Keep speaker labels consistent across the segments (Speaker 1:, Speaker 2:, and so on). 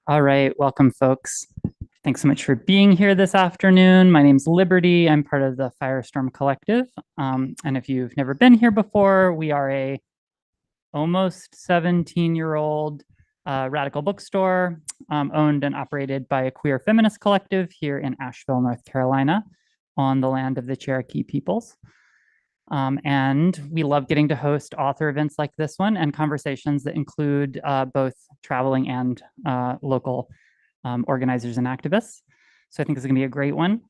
Speaker 1: All right, welcome folks. Thanks so much for being here this afternoon. My name's Liberty. I'm part of the Firestorm Collective. And if you've never been here before, we are a almost 17-year-old radical bookstore owned and operated by a queer feminist collective here in Asheville, North Carolina, on the land of the Cherokee peoples. And we love getting to host author events like this one and conversations that include both traveling and local organizers and activists. So I think this is gonna be a great one.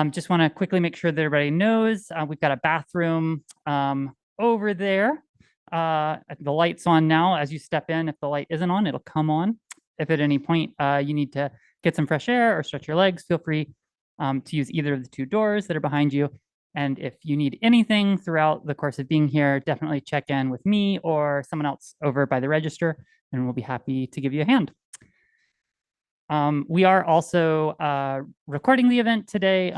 Speaker 1: Just wanna quickly make sure that everybody knows we've got a bathroom over there. The light's on now. As you step in, if the light isn't on, it'll come on. If at any point you need to get some fresh air or stretch your legs, feel free to use either of the two doors that are behind you. And if you need anything throughout the course of being here, definitely check in with me or someone else over by the register, and we'll be happy to give you a hand. We are also recording the event today.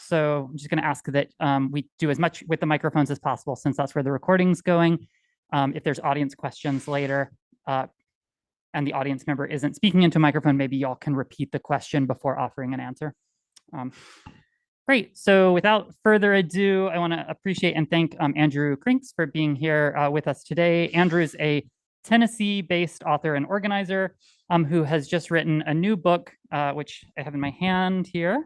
Speaker 1: So I'm just going to ask that we do as much with the microphones as possible, since that's where the recording's going. If there's audience questions later and the audience member isn't speaking into a microphone, maybe y'all can repeat the question before offering an answer. Great. So without further ado, I want to appreciate and thank Andrew Krinks for being here with us today. Andrew is a Tennessee-based author and organizer who has just written a new book, which I have in my hand here.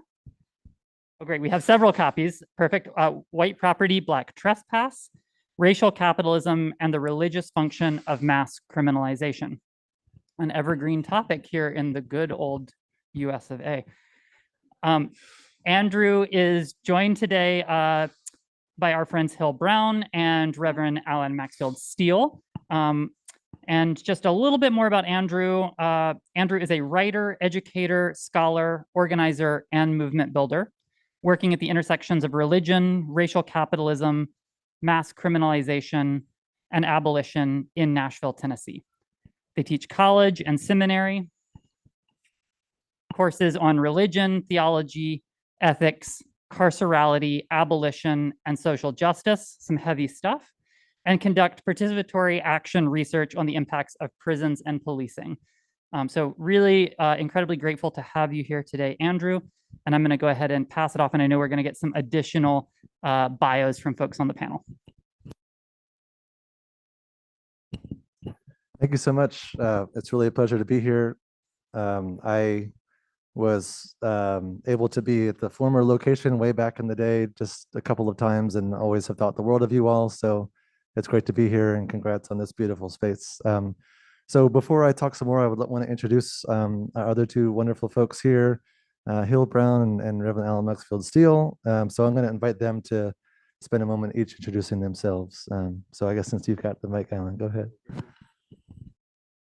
Speaker 1: Oh, great. We have several copies. Perfect. White Property, Black Trespass, Racial Capitalism, and the Religious Function of Mass Criminalization. An evergreen topic here in the good old US of A. Andrew is joined today by our friends Hill Brown and Reverend Allyn Maxfield-Steele. And just a little bit more about Andrew. Andrew is a writer, educator, scholar, organizer, and movement builder, working at the intersections of religion, racial capitalism, mass criminalization, and abolition in Nashville, Tennessee. They teach college and seminary courses on religion, theology, ethics, carcerality, abolition, and social justice, some heavy stuff, and conduct participatory action research on the impacts of prisons and policing. So really incredibly grateful to have you here today, Andrew. And I'm going to go ahead and pass it off. And I know we're going to get some additional bios from folks on the panel.
Speaker 2: Thank you so much. It's really a pleasure to be here. I was able to be at the former location way back in the day, just a couple of times, and always have thought the world of you all. So it's great to be here, and congrats on this beautiful space. So before I talk some more, I would want to introduce our other two wonderful folks here, Hill Brown and Reverend Allyn Maxfield-Steele. So I'm going to invite them to spend a moment each introducing themselves. So I guess since you've got the mic, Allyn, go ahead.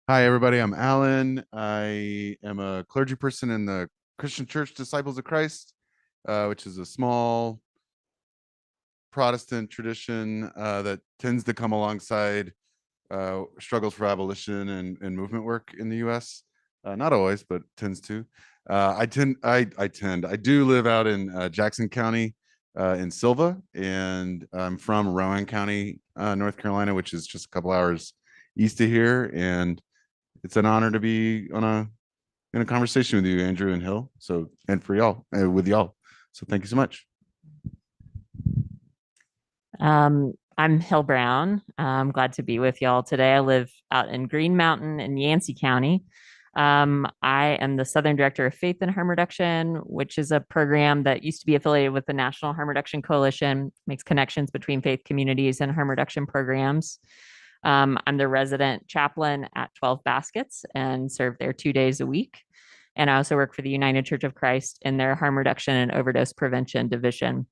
Speaker 3: Hi, everybody. I'm Allyn. I am a clergy person in the Christian Church Disciples of Christ, which is a small Protestant tradition that tends to come alongside struggles for abolition and movement work in the U.S. Not always, but tends to. I do live out in Jackson County in Silva, and I'm from Rowan County, North Carolina, which is just a couple hours east of here. And it's an honor to be in a conversation with you, Andrew and Hill. So, and for y'all, with y'all. So thank you so much.
Speaker 4: I'm Hill Brown. I'm glad to be with y'all today. I live out in Green Mountain in Yancey County. I am the Southern Director of Faith and Harm Reduction, which is a program that used to be affiliated with the National Harm Reduction Coalition, makes connections between faith communities and harm reduction programs. I'm the resident chaplain at 12 Baskets and serve there 2 days a week. And I also work for the United Church of Christ in their harm reduction and overdose prevention division.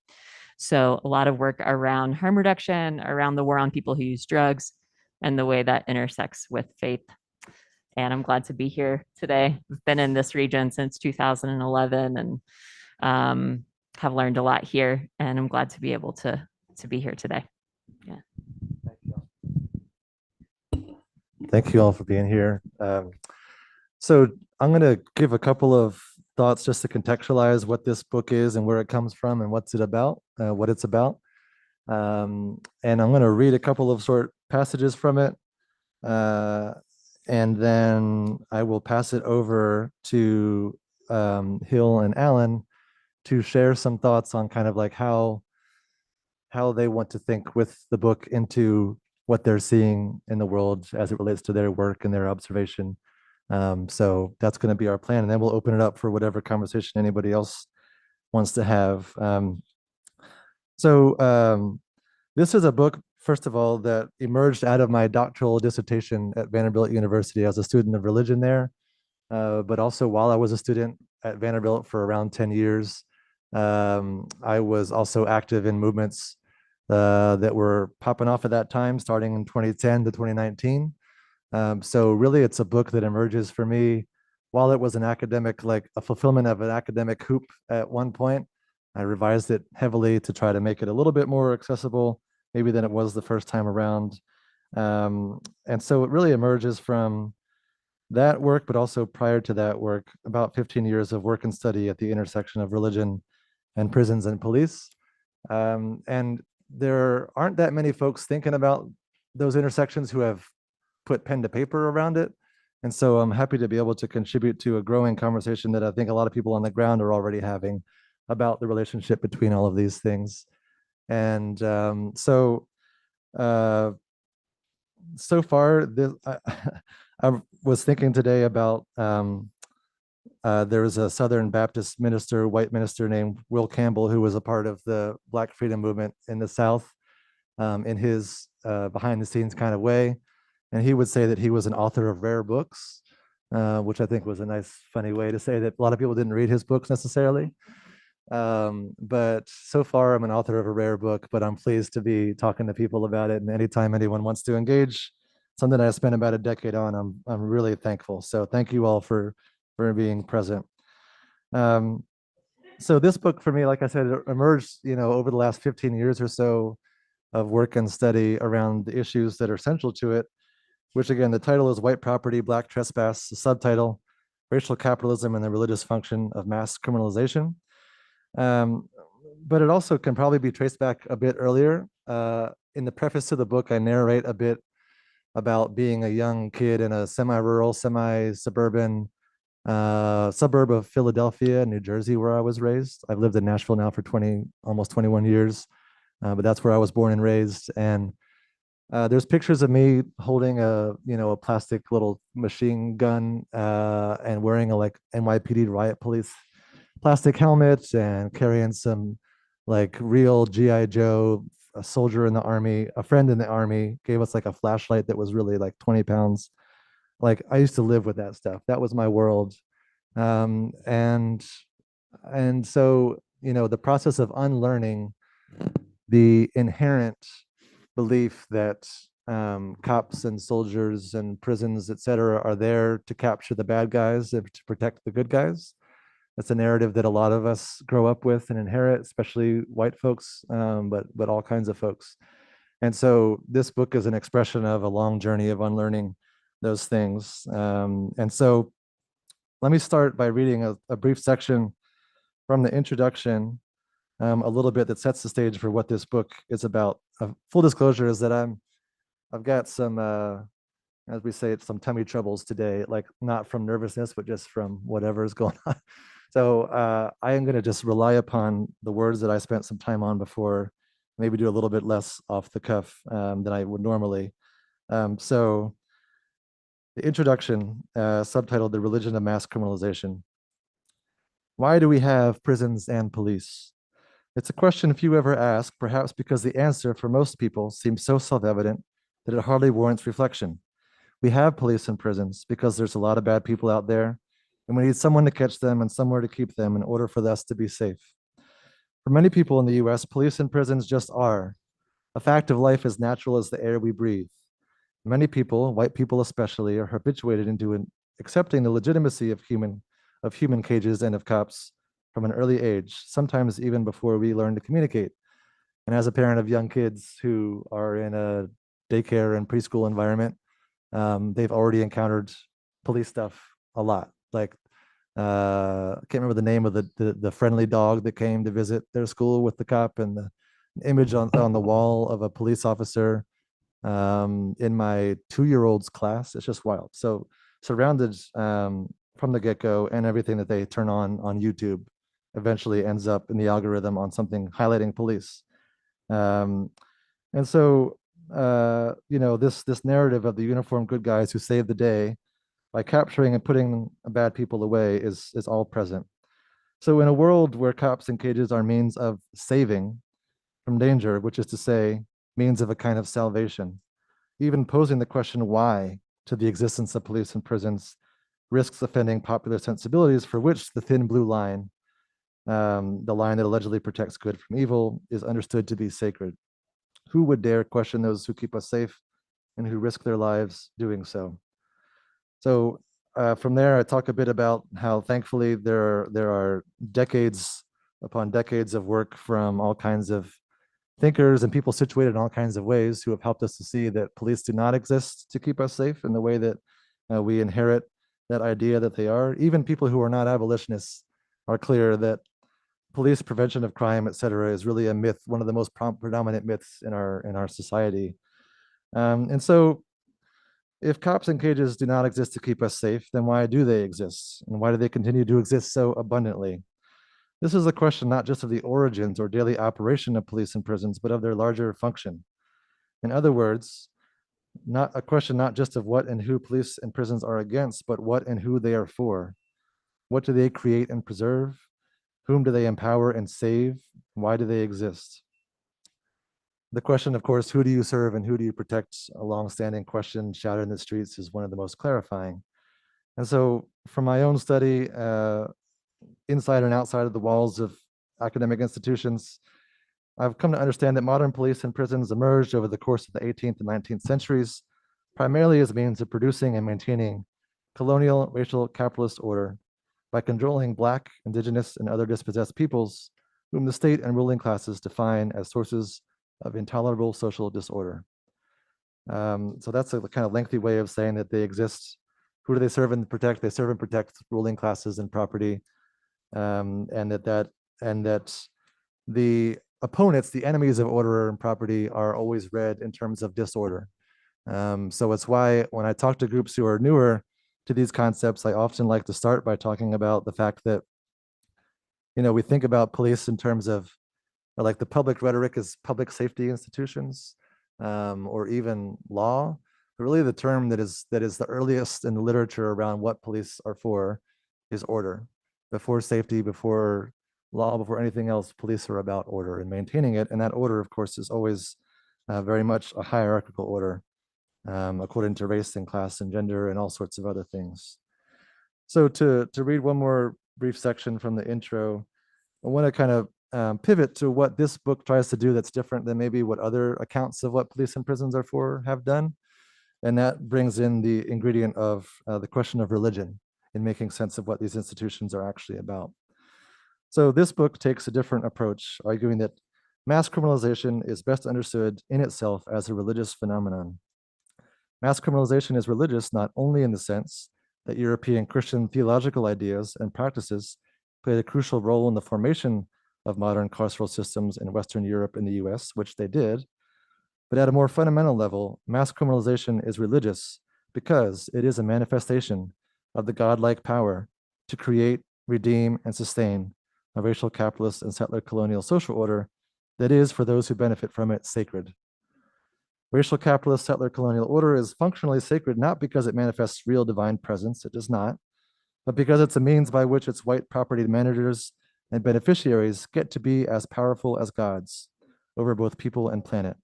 Speaker 4: So a lot of work around harm reduction, around the war on people who use drugs, and the way that intersects with faith. And I'm glad to be here today. I've been in this region since 2011 and have learned a lot here. And I'm glad to be able to be here today. Yeah.
Speaker 2: Thank you all for being here. So I'm going to give a couple of thoughts just to contextualize what this book is and where it comes from and what's it about, what it's about. And I'm going to read a couple of short passages from it. And then I will pass it over to Hill and Allyn to share some thoughts on kind of like how they want to think with the book into what they're seeing in the world as it relates to their work and their observation. So that's going to be our plan, and then we'll open it up for whatever conversation anybody else wants to have. This is a book, first of all, that emerged out of my doctoral dissertation at Vanderbilt University as a student of religion there, but also while I was a student at Vanderbilt for around 10 years. I was also active in movements that were popping off at that time, starting in 2010 to 2019. So really, it's a book that emerges for me while it was an academic, like a fulfillment of an academic hoop at one point. I revised it heavily to try to make it a little bit more accessible, maybe than it was the first time around. And so it really emerges from that work, but also prior to that work, about 15 years of work and study at the intersection of religion and prisons and police. And there aren't that many folks thinking about those intersections who have put pen to paper around it. And so I'm happy to be able to contribute to a growing conversation that I think a lot of people on the ground are already having about the relationship between all of these things. And so far, I was thinking today about there was a Southern Baptist minister, white minister named Will Campbell, who was a part of the Black freedom movement in the South in his behind the scenes kind of way. And he would say that he was an author of rare books, which I think was a nice, funny way to say that a lot of people didn't read his books necessarily. But so far, I'm an author of a rare book, but I'm pleased to be talking to people about it. And anytime anyone wants to engage, something I spent about a decade on, I'm really thankful. So thank you all for being present. So this book for me, like I said, it emerged, over the last 15 years or so of work and study around the issues that are central to it, which again, the title is White Property, Black Trespass, the subtitle, Racial Capitalism and the Religious Function of Mass Criminalization. But it also can probably be traced back a bit earlier. In the preface to the book, I narrate a bit about being a young kid in a semi-rural, semi-suburban suburb of Philadelphia, New Jersey, where I was raised. I've lived in Nashville now for almost 21 years, but that's where I was born and raised. And there's pictures of me holding a plastic little machine gun and wearing a like NYPD riot police plastic helmet and carrying some like real GI Joe. A soldier in the army, a friend in the army gave us like a flashlight that was really like 20 pounds. Like I used to live with that stuff. That was my world. And so, the process of unlearning the inherent belief that cops and soldiers and prisons, et cetera, are there to capture the bad guys and to protect the good guys. That's a narrative that a lot of us grow up with and inherit, especially white folks, but all kinds of folks. And so this book is an expression of a long journey of unlearning those things. And so let me start by reading a brief section from the introduction, a little bit that sets the stage for what this book is about. Full disclosure is that I've got some, as we say, some tummy troubles today, like not from nervousness, but just from whatever's going on. So I am going to just rely upon the words that I spent some time on before, maybe do a little bit less off the cuff than I would normally. So the introduction, subtitled The Religion of Mass Criminalization. Why do we have prisons and police? It's a question few ever ask, perhaps because the answer for most people seems so self-evident that it hardly warrants reflection. We have police and prisons because there's a lot of bad people out there, and we need someone to catch them and somewhere to keep them in order for us to be safe. For many people in the US, police and prisons just are a fact of life as natural as the air we breathe. Many people, white people especially, are habituated into accepting the legitimacy of human cages and of cops from an early age, sometimes even before we learn to communicate. And as a parent of young kids who are in a daycare and preschool environment, they've already encountered police stuff a lot. Like, I can't remember the name of the friendly dog that came to visit their school with the cop, and the image on the wall of a police officer in my 2-year-old's class. It's just wild. So surrounded from the get-go, and everything that they turn on YouTube eventually ends up in the algorithm on something highlighting police. And so, this narrative of the uniformed good guys who save the day by capturing and putting bad people away is all present. So in a world where cops in cages are means of saving from danger, which is to say, means of a kind of salvation, even posing the question why to the existence of police in prisons risks offending popular sensibilities for which the thin blue line, the line that allegedly protects good from evil, is understood to be sacred. Who would dare question those who keep us safe and who risk their lives doing so? So from there, I talk a bit about how thankfully there are decades upon decades of work from all kinds of thinkers and people situated in all kinds of ways who have helped us to see that police do not exist to keep us safe in the way that we inherit that idea that they are. Even people who are not abolitionists are clear that police prevention of crime, et cetera, is really a myth, one of the most predominant myths in our society. And so if cops in cages do not exist to keep us safe, then why do they exist? And why do they continue to exist so abundantly? This is a question not just of the origins or daily operation of police in prisons, but of their larger function. In other words, not a question not just of what and who police and prisons are against, but what and who they are for. What do they create and preserve? Whom do they empower and save? Why do they exist? The question, of course, who do you serve and who do you protect, a long-standing question shouted in the streets, is one of the most clarifying. And so from my own study, inside and outside of the walls of academic institutions, I've come to understand that modern police and prisons emerged over the course of the 18th and 19th centuries, primarily as means of producing and maintaining colonial, racial, capitalist order by controlling Black, Indigenous, and other dispossessed peoples, whom the state and ruling classes define as sources of intolerable social disorder. So that's a kind of lengthy way of saying that they exist. Who do they serve and protect? They serve and protect ruling classes and property, and that the opponents, the enemies of order and property, are always read in terms of disorder. So it's why when I talk to groups who are newer to these concepts, I often like to start by talking about the fact that, we think about police in terms of, like, the public rhetoric is public safety institutions, or even law. But really the term that is the earliest in the literature around what police are for is order. Before safety, before law, before anything else, police are about order and maintaining it. And that order, of course, is always very much a hierarchical order, according to race and class and gender and all sorts of other things. So to read one more brief section from the intro, I want to kind of pivot to what this book tries to do that's different than maybe what other accounts of what police and prisons are for have done. And that brings in the ingredient of the question of religion in making sense of what these institutions are actually about. So this book takes a different approach, arguing that mass criminalization is best understood in itself as a religious phenomenon. Mass criminalization is religious not only in the sense that European Christian theological ideas and practices played a crucial role in the formation of modern carceral systems in Western Europe and the US, which they did, but at a more fundamental level, mass criminalization is religious because it is a manifestation of the godlike power to create, redeem, and sustain a racial, capitalist, and settler colonial social order that is, for those who benefit from it, sacred. Racial, capitalist, settler colonial order is functionally sacred not because it manifests real divine presence, it does not, but because it's a means by which its white property managers and beneficiaries get to be as powerful as gods over both people and planet.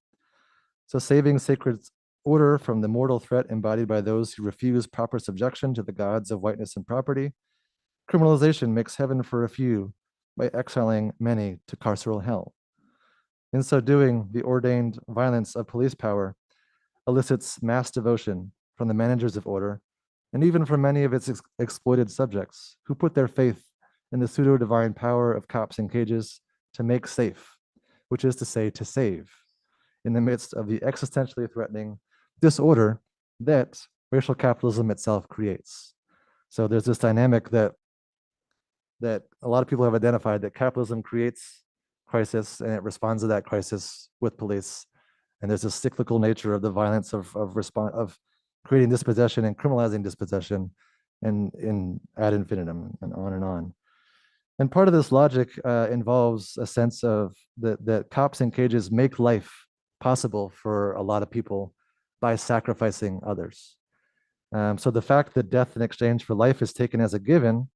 Speaker 2: So saving sacred order from the mortal threat embodied by those who refuse proper subjection to the gods of whiteness and property, criminalization makes heaven for a few by exiling many to carceral hell. In so doing, the ordained violence of police power elicits mass devotion from the managers of order, and even from many of its exploited subjects who put their faith in the pseudo-divine power of cops in cages to make safe, which is to say, to save, in the midst of the existentially threatening disorder that racial capitalism itself creates. So there's this dynamic that a lot of people have identified, that capitalism creates crisis and it responds to that crisis with police. And there's a cyclical nature of the violence of creating dispossession and criminalizing dispossession and in ad infinitum and on and on. And part of this logic involves a sense of that cops in cages make life possible for a lot of people by sacrificing others. So the fact that death in exchange for life is taken as a given,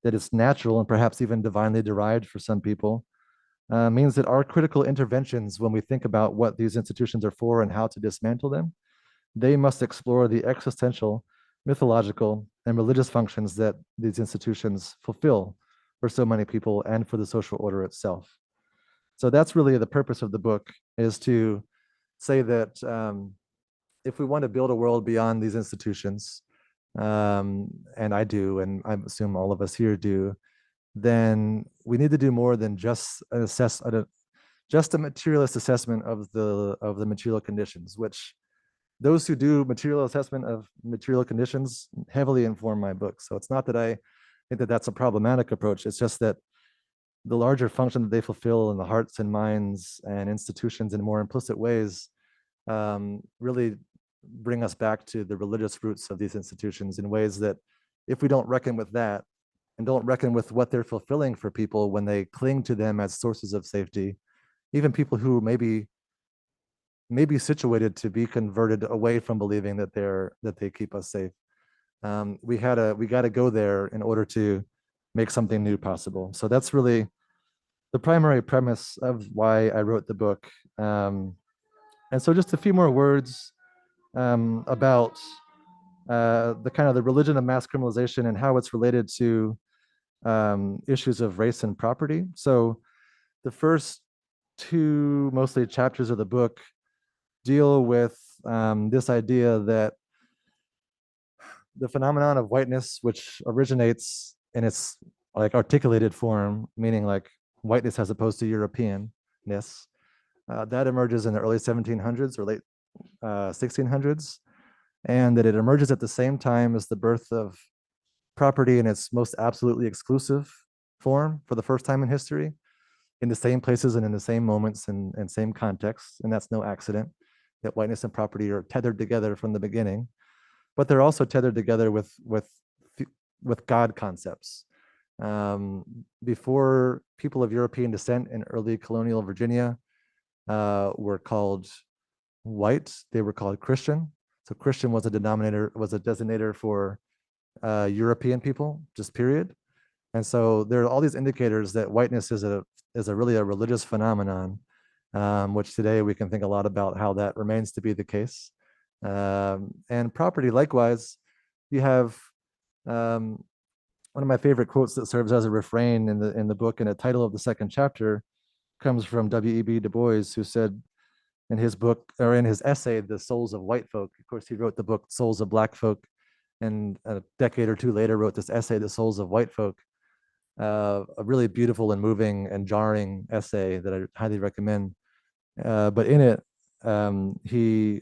Speaker 2: that it's natural and perhaps even divinely derived for some people, means that our critical interventions, when we think about what these institutions are for and how to dismantle them, they must explore the existential, mythological, and religious functions that these institutions fulfill for so many people and for the social order itself. So that's really the purpose of the book, is to say that if we want to build a world beyond these institutions, and I do, and I assume all of us here do, then we need to do more than just just a materialist assessment of the material conditions, which those who do material assessment of material conditions heavily inform my book. So it's not that I think that that's a problematic approach. It's just that the larger function that they fulfill in the hearts and minds and institutions in more implicit ways really bring us back to the religious roots of these institutions in ways that, if we don't reckon with that and don't reckon with what they're fulfilling for people when they cling to them as sources of safety, even people who may be situated to be converted away from believing that they keep us safe, we got to go there in order to make something new possible. So that's really the primary premise of why I wrote the book. And so just a few more words about the kind of the religion of mass criminalization and how it's related to issues of race and property. So the first two mostly chapters of the book deal with this idea that the phenomenon of whiteness, which originates in its like articulated form, meaning like whiteness as opposed to Europeanness, that emerges in the early 1700s or late 1600s, and that it emerges at the same time as the birth of property in its most absolutely exclusive form for the first time in history, in the same places and in the same moments and same contexts. And that's no accident that whiteness and property are tethered together from the beginning, but they're also tethered together with God concepts. Before people of European descent in early colonial Virginia were called white, they were called Christian. So Christian was a designator for European people, just period. And so there are all these indicators that whiteness is really a religious phenomenon, which today we can think a lot about how that remains to be the case. And property, likewise, you have one of my favorite quotes that serves as a refrain in the book, and a title of the second chapter comes from W.E.B. Du Bois, who said in his book, or in his essay, The Souls of White Folk. Of course, he wrote the book Souls of Black Folk, and a decade or two later wrote this essay, The Souls of White Folk, a really beautiful and moving and jarring essay that I highly recommend. But in it, he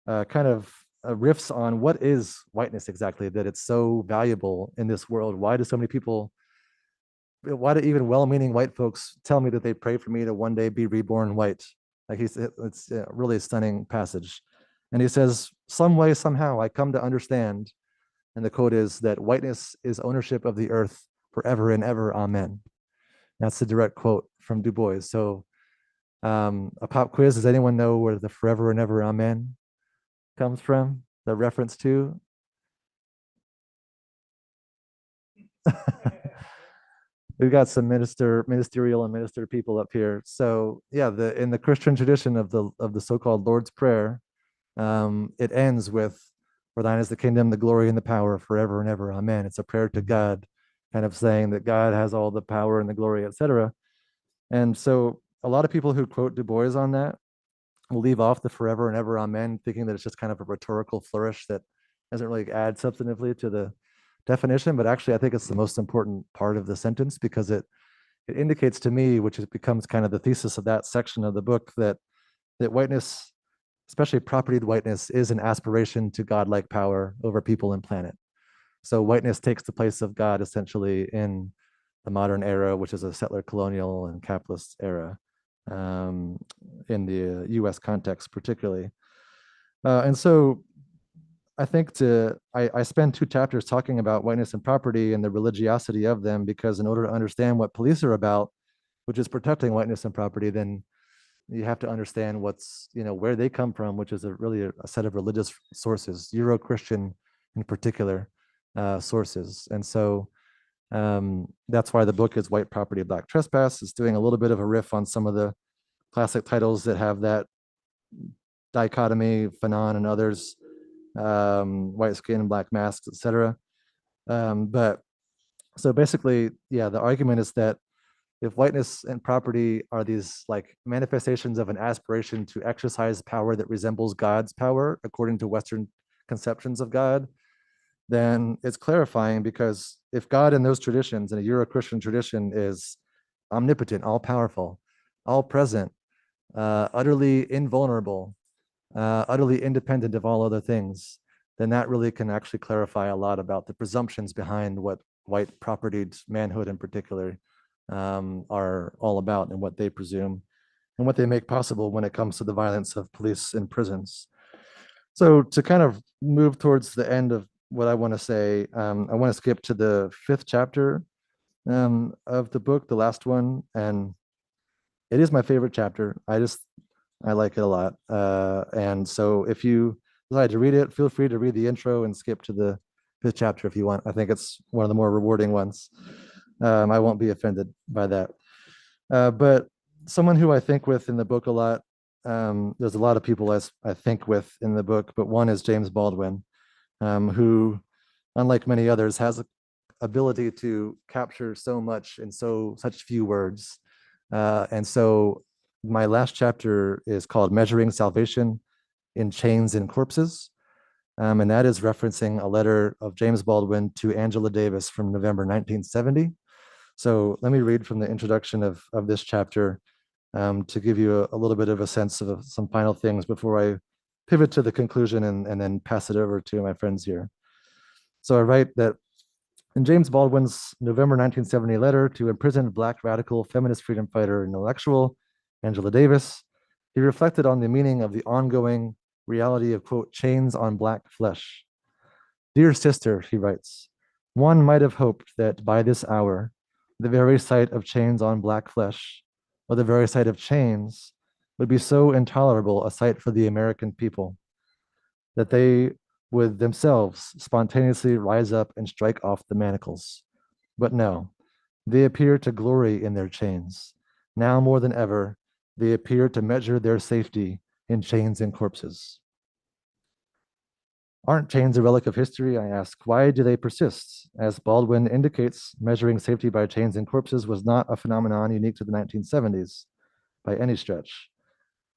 Speaker 2: kind of riffs on what is whiteness exactly, that it's so valuable in this world. Why do even well-meaning white folks tell me that they pray for me to one day be reborn white? Like it's a really stunning passage. And he says, some way, somehow, I come to understand, and the quote is, that whiteness is ownership of the earth forever and ever, amen. That's the direct quote from Du Bois. So a pop quiz, does anyone know where the forever and ever, amen comes from? The reference to? We've got some ministerial and minister people up here. So yeah, in the Christian tradition of the so-called Lord's Prayer, it ends with, "For thine is the kingdom, the glory, and the power forever and ever, amen." It's a prayer to God, kind of saying that God has all the power and the glory, etc. And so a lot of people who quote Du Bois on that will leave off the forever and ever, amen, thinking that it's just kind of a rhetorical flourish that doesn't really add substantively to the definition. But actually, I think it's the most important part of the sentence, because it indicates to me, which becomes kind of the thesis of that section of the book, that whiteness, especially propertied whiteness, is an aspiration to godlike power over people and planet. So whiteness takes the place of God essentially in the modern era, which is a settler colonial and capitalist era. in the US context particularly. And so I think I spend 2 chapters talking about whiteness and property and the religiosity of them, because in order to understand what police are about, which is protecting whiteness and property, then you have to understand what's, where they come from, which is really a set of religious sources, Euro-Christian in particular sources. And so that's why the book is White Property, Black Trespass. It's doing a little bit of a riff on some of the classic titles that have that dichotomy, Fanon and others, white skin, black masks, etc. But so basically, yeah, the argument is that if whiteness and property are these like manifestations of an aspiration to exercise power that resembles God's power according to Western conceptions of God, then it's clarifying, because if God in those traditions, in a Euro-Christian tradition, is omnipotent, all powerful, all present, utterly invulnerable, utterly independent of all other things, then that really can actually clarify a lot about the presumptions behind what white propertied manhood in particular are all about, and what they presume and what they make possible when it comes to the violence of police in prisons. So to kind of move towards the end of what I want to say, I want to skip to the 5th chapter of the book, the last one, and it is my favorite chapter. I like it a lot. And so if you decide to read it, feel free to read the intro and skip to the 5th chapter if you want. I think it's one of the more rewarding ones. I won't be offended by that. But someone who I think with in the book a lot, there's a lot of people I think with in the book, but one is James Baldwin, who, unlike many others, has an ability to capture so much in such few words. And so my last chapter is called Measuring Salvation in Chains and Corpses. And that is referencing a letter of James Baldwin to Angela Davis from November 1970. So let me read from the introduction of this chapter to give you a little bit of a sense of some final things before I pivot to the conclusion and then pass it over to my friends here. So I write that in James Baldwin's November 1970 letter to imprisoned Black radical feminist freedom fighter and intellectual Angela Davis, he reflected on the meaning of the ongoing reality of, quote, chains on Black flesh. Dear sister, he writes, one might have hoped that by this hour, the very sight of chains on Black flesh, or the very sight of chains, would be so intolerable a sight for the American people that they would themselves spontaneously rise up and strike off the manacles. But no, they appear to glory in their chains. Now more than ever, they appear to measure their safety in chains and corpses. Aren't chains a relic of history? I ask. Why do they persist? As Baldwin indicates, measuring safety by chains and corpses was not a phenomenon unique to the 1970s by any stretch.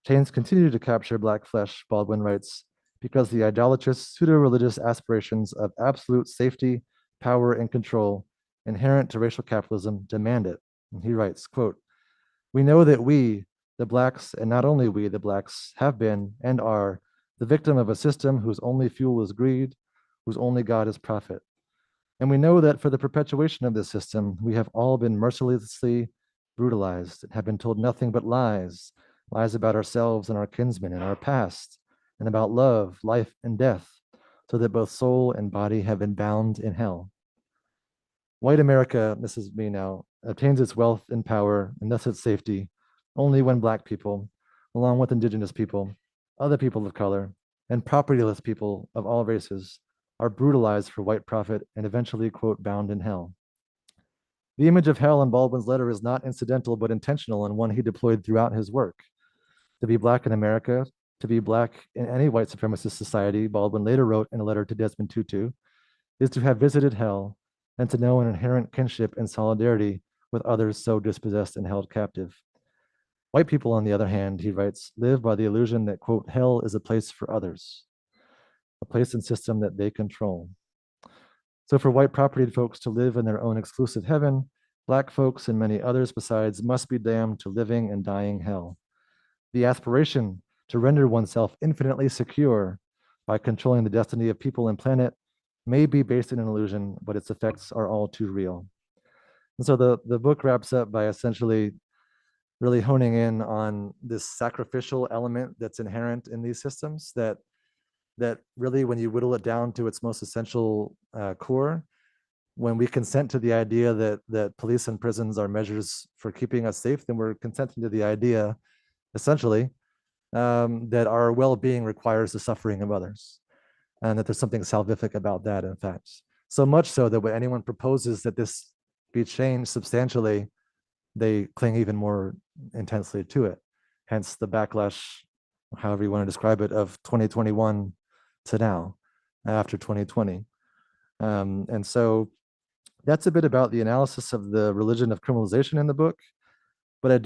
Speaker 2: Chains continue to capture Black flesh, Baldwin writes, because the idolatrous pseudo-religious aspirations of absolute safety, power, and control inherent to racial capitalism demand it. And he writes, quote, we know that we, the Blacks, and not only we, the Blacks, have been and are the victim of a system whose only fuel is greed, whose only God is profit. And we know that for the perpetuation of this system, we have all been mercilessly brutalized and have been told nothing but lies, lies about ourselves and our kinsmen and our past, and about love, life, and death, so that both soul and body have been bound in hell. White America, this is me now, obtains its wealth and power, and thus its safety, only when Black people, along with Indigenous people, other people of color, and propertyless people of all races, are brutalized for white profit and eventually, quote, bound in hell. The image of hell in Baldwin's letter is not incidental but intentional, and one he deployed throughout his work. To be Black in America, to be Black in any white supremacist society, Baldwin later wrote in a letter to Desmond Tutu, is to have visited hell and to know an inherent kinship and solidarity with others so dispossessed and held captive. White people, on the other hand, he writes, live by the illusion that, quote, hell is a place for others, a place and system that they control. So for white propertied folks to live in their own exclusive heaven, Black folks and many others besides must be damned to living and dying hell. The aspiration to render oneself infinitely secure by controlling the destiny of people and planet may be based in an illusion, but its effects are all too real. And so the book wraps up by essentially really honing in on this sacrificial element that's inherent in these systems that really, when you whittle it down to its most essential core, when we consent to the idea that police and prisons are measures for keeping us safe, then we're consenting to the idea, essentially, that our well-being requires the suffering of others, and that there's something salvific about that, in fact. So much so that when anyone proposes that this be changed substantially, they cling even more intensely to it. Hence the backlash, however you want to describe it, of 2021 to now, after 2020. And so that's a bit about the analysis of the religion of criminalization in the book. But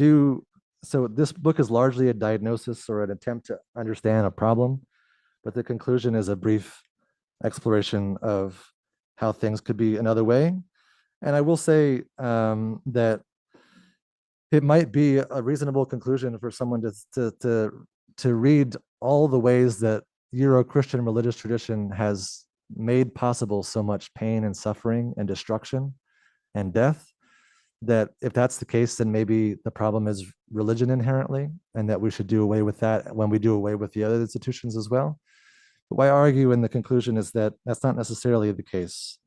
Speaker 2: so this book is largely a diagnosis or an attempt to understand a problem, but the conclusion is a brief exploration of how things could be another way. And I will say that it might be a reasonable conclusion for someone to read all the ways that Euro-Christian religious tradition has made possible so much pain and suffering and destruction and death, that if that's the case, then maybe the problem is religion inherently, and that we should do away with that when we do away with the other institutions as well. But what I argue in the conclusion is that that's not necessarily the case,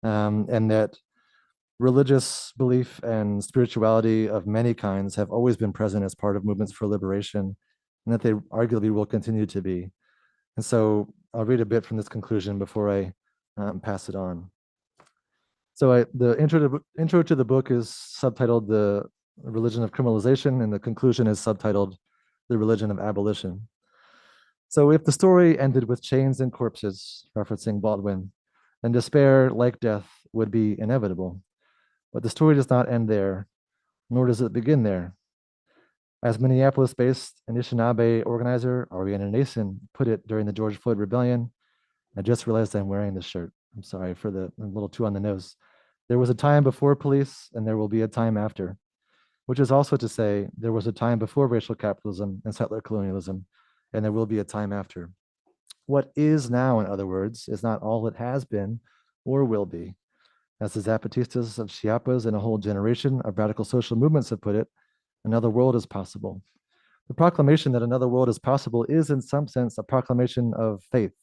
Speaker 2: and that religious belief and spirituality of many kinds have always been present as part of movements for liberation, and that they arguably will continue to be. And so I'll read a bit from this conclusion before I pass it on. So the intro to the book is subtitled The Religion of Criminalization, and the conclusion is subtitled The Religion of Abolition. So if the story ended with chains and corpses, referencing Baldwin, then despair, like death, would be inevitable. But the story does not end there, nor does it begin there. As Minneapolis-based Anishinaabe organizer Ariana Nason put it during the George Floyd Rebellion, I just realized I'm wearing this shirt. I'm sorry for a little too on the nose. There was a time before police, and there will be a time after, which is also to say there was a time before racial capitalism and settler colonialism, and there will be a time after. What is now, in other words, is not all it has been or will be. As the Zapatistas of Chiapas and a whole generation of radical social movements have put it, another world is possible. The proclamation that another world is possible is, in some sense, a proclamation of faith.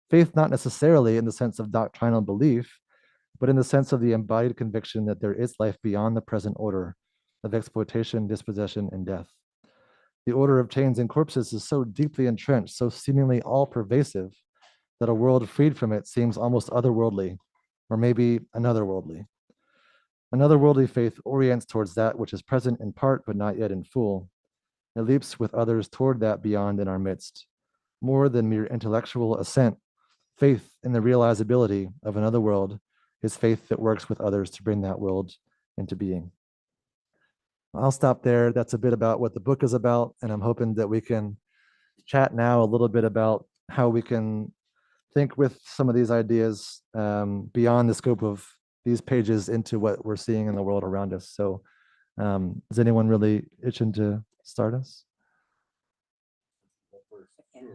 Speaker 2: Faith not necessarily in the sense of doctrinal belief, but in the sense of the embodied conviction that there is life beyond the present order of exploitation, dispossession, and death. The order of chains and corpses is so deeply entrenched, so seemingly all-pervasive, that a world freed from it seems almost otherworldly, or maybe anotherworldly. Anotherworldly faith orients towards that which is present in part, but not yet in full. It leaps with others toward that beyond in our midst. More than mere intellectual assent, faith in the realizability of another world is faith that works with others to bring that world into being. I'll stop there. That's a bit about what the book is about, and I'm hoping that we can chat now a little bit about how we can think with some of these ideas beyond the scope of these pages into what we're seeing in the world around us. So is anyone really itching to start us?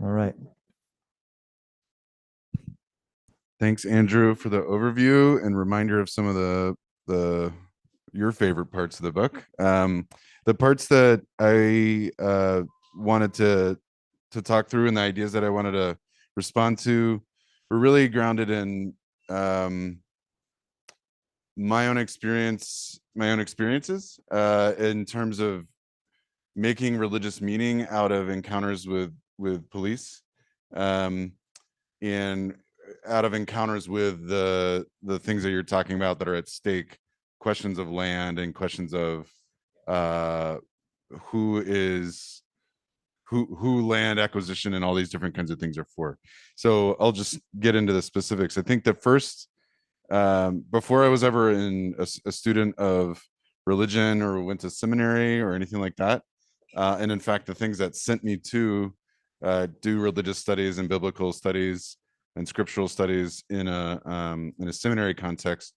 Speaker 2: All right.
Speaker 3: Thanks, Andrew, for the overview and reminder of some of your favorite parts of the book. The parts that I wanted to talk through and the ideas that I wanted to respond to were really grounded in my own experiences in terms of making religious meaning out of encounters with police, and out of encounters with the things that you're talking about that are at stake, questions of land and questions of who land acquisition and all these different kinds of things are for. So I'll just get into the specifics. I think the first, before I was ever a student of religion or went to seminary or anything like that, and in fact, the things that sent me to do religious studies and biblical studies and scriptural studies in a seminary context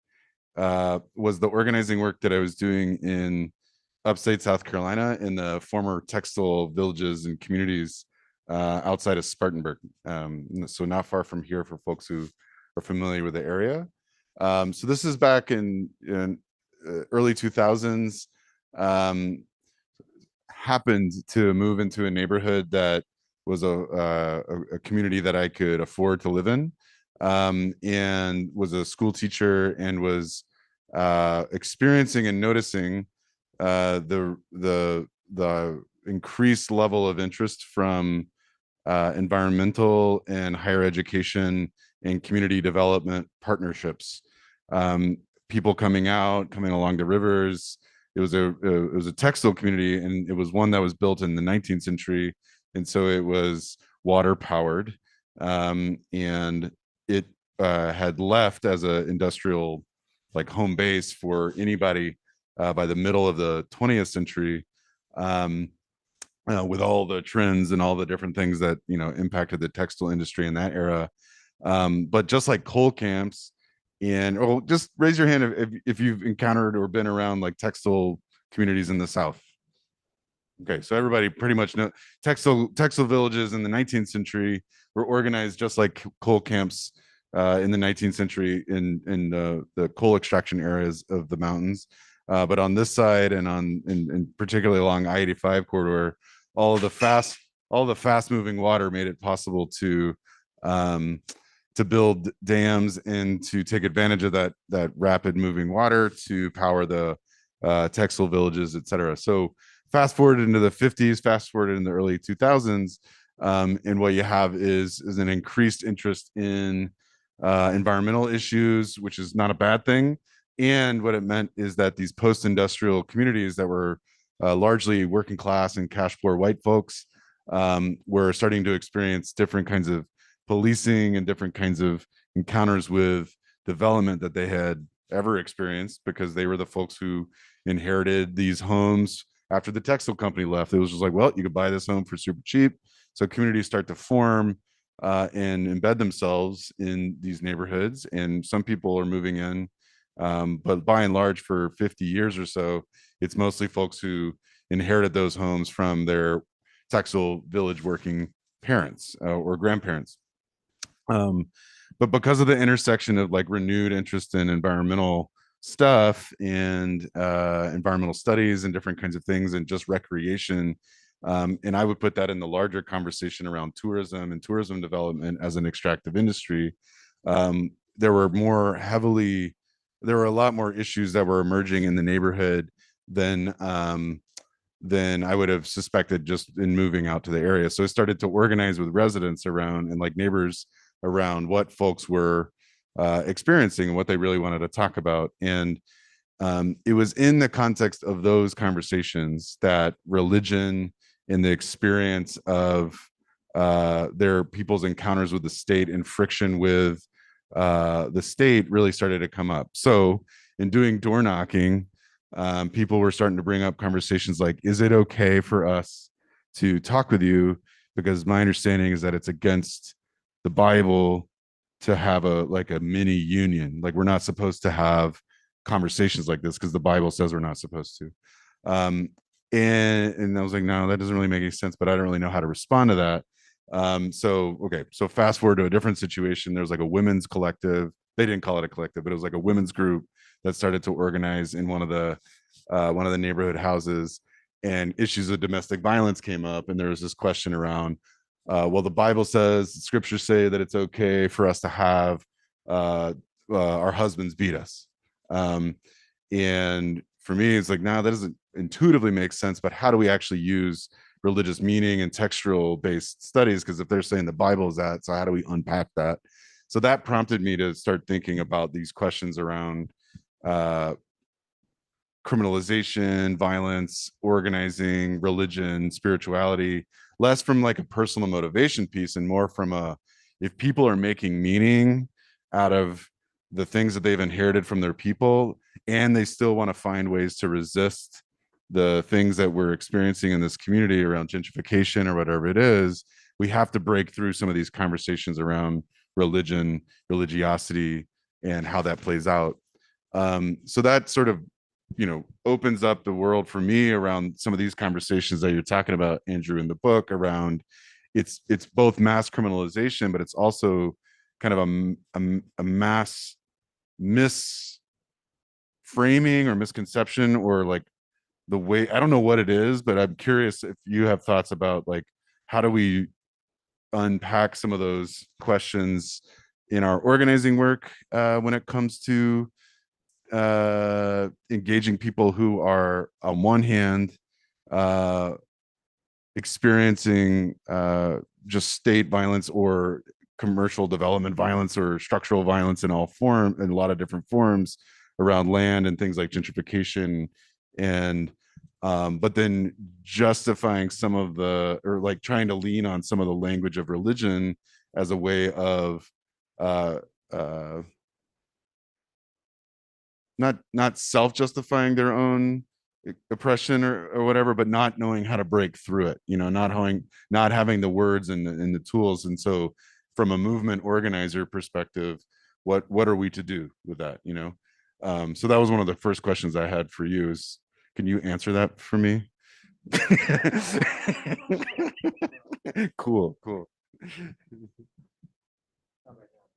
Speaker 3: was the organizing work that I was doing in upstate South Carolina in the former textile villages and communities outside of Spartanburg. So not far from here for folks who are familiar with the area. So this is back in early 2000s. happened to move into a neighborhood that was a community that I could afford to live in, and was a school teacher, and was experiencing and noticing the increased level of interest from environmental and higher education and community development partnerships. People coming along the rivers. It was a textile community, and it was one that was built in the 19th century, and so it was water powered, and it had left as an industrial like home base for anybody by the middle of the 20th century. With all the trends and all the different things that impacted the textile industry in that era, but just like coal camps, and just raise your hand if you've encountered or been around like textile communities in the South. Okay, so everybody pretty much know textile villages in the 19th century were organized just like coal camps in the 19th century in the coal extraction areas of the mountains. But on this side, and particularly along I-85 corridor, all the fast moving water made it possible to build dams and to take advantage of that rapid moving water to power the textile villages, etc. So fast forward into the 50s, fast forward in the early 2000s, and what you have is an increased interest in environmental issues, which is not a bad thing. And what it meant is that these post-industrial communities that were largely working class and cash poor white folks were starting to experience different kinds of policing and different kinds of encounters with development that they had ever experienced, because they were the folks who inherited these homes after the textile company left. It was just like, well, you could buy this home for super cheap. So communities start to form and embed themselves in these neighborhoods, and some people are moving in, but by and large, for 50 years or so, it's mostly folks who inherited those homes from their textile village working parents or grandparents. But because of the intersection of like renewed interest in environmental stuff and environmental studies and different kinds of things and just recreation, and I would put that in the larger conversation around tourism and tourism development as an extractive industry, there were a lot more issues that were emerging in the neighborhood than I would have suspected just in moving out to the area. So I started to organize with residents around and like neighbors around what folks were experiencing and what they really wanted to talk about. And it was in the context of those conversations that religion and the experience of their people's encounters with the state and friction with the state really started to come up. So in doing door knocking, people were starting to bring up conversations like, is it okay for us to talk with you? Because my understanding is that it's against the Bible to have a mini union. Like, we're not supposed to have conversations like this because the Bible says we're not supposed to. And I was like, no, that doesn't really make any sense, but I don't really know how to respond to that. So fast forward to a different situation. There's like a women's collective. They didn't call it a collective, but it was like a women's group that started to organize in one of the neighborhood houses, and issues of domestic violence came up. And there was this question around, well, the Bible says, scriptures say that it's okay for us to have our husbands beat us. And for me, it's like, no, that doesn't intuitively make sense, but how do we actually use religious meaning and textual based studies? Because if they're saying the Bible is that, so how do we unpack that? So that prompted me to start thinking about these questions around criminalization, violence, organizing, religion, spirituality, less from like a personal motivation piece and more from if people are making meaning out of the things that they've inherited from their people, and they still want to find ways to resist the things that we're experiencing in this community around gentrification or whatever it is, we have to break through some of these conversations around religion, religiosity, and how that plays out. So that sort of, opens up the world for me around some of these conversations that you're talking about, Andrew, in the book around it's both mass criminalization, but it's also kind of a mass misframing or misconception or like the way, I don't know what it is, but I'm curious if you have thoughts about like, how do we unpack some of those questions in our organizing work when it comes to engaging people who are on one hand experiencing just state violence or commercial development violence or structural violence in a lot of different forms around land and things like gentrification, and but then justifying some of the, or like trying to lean on some of the language of religion as a way of uh uh not self-justifying their own oppression or whatever, but not knowing how to break through it, not having the words and the tools. And so from a movement organizer perspective, what are we to do with that, so that was one of the first questions I had for you. Is, can you answer that for me? Cool.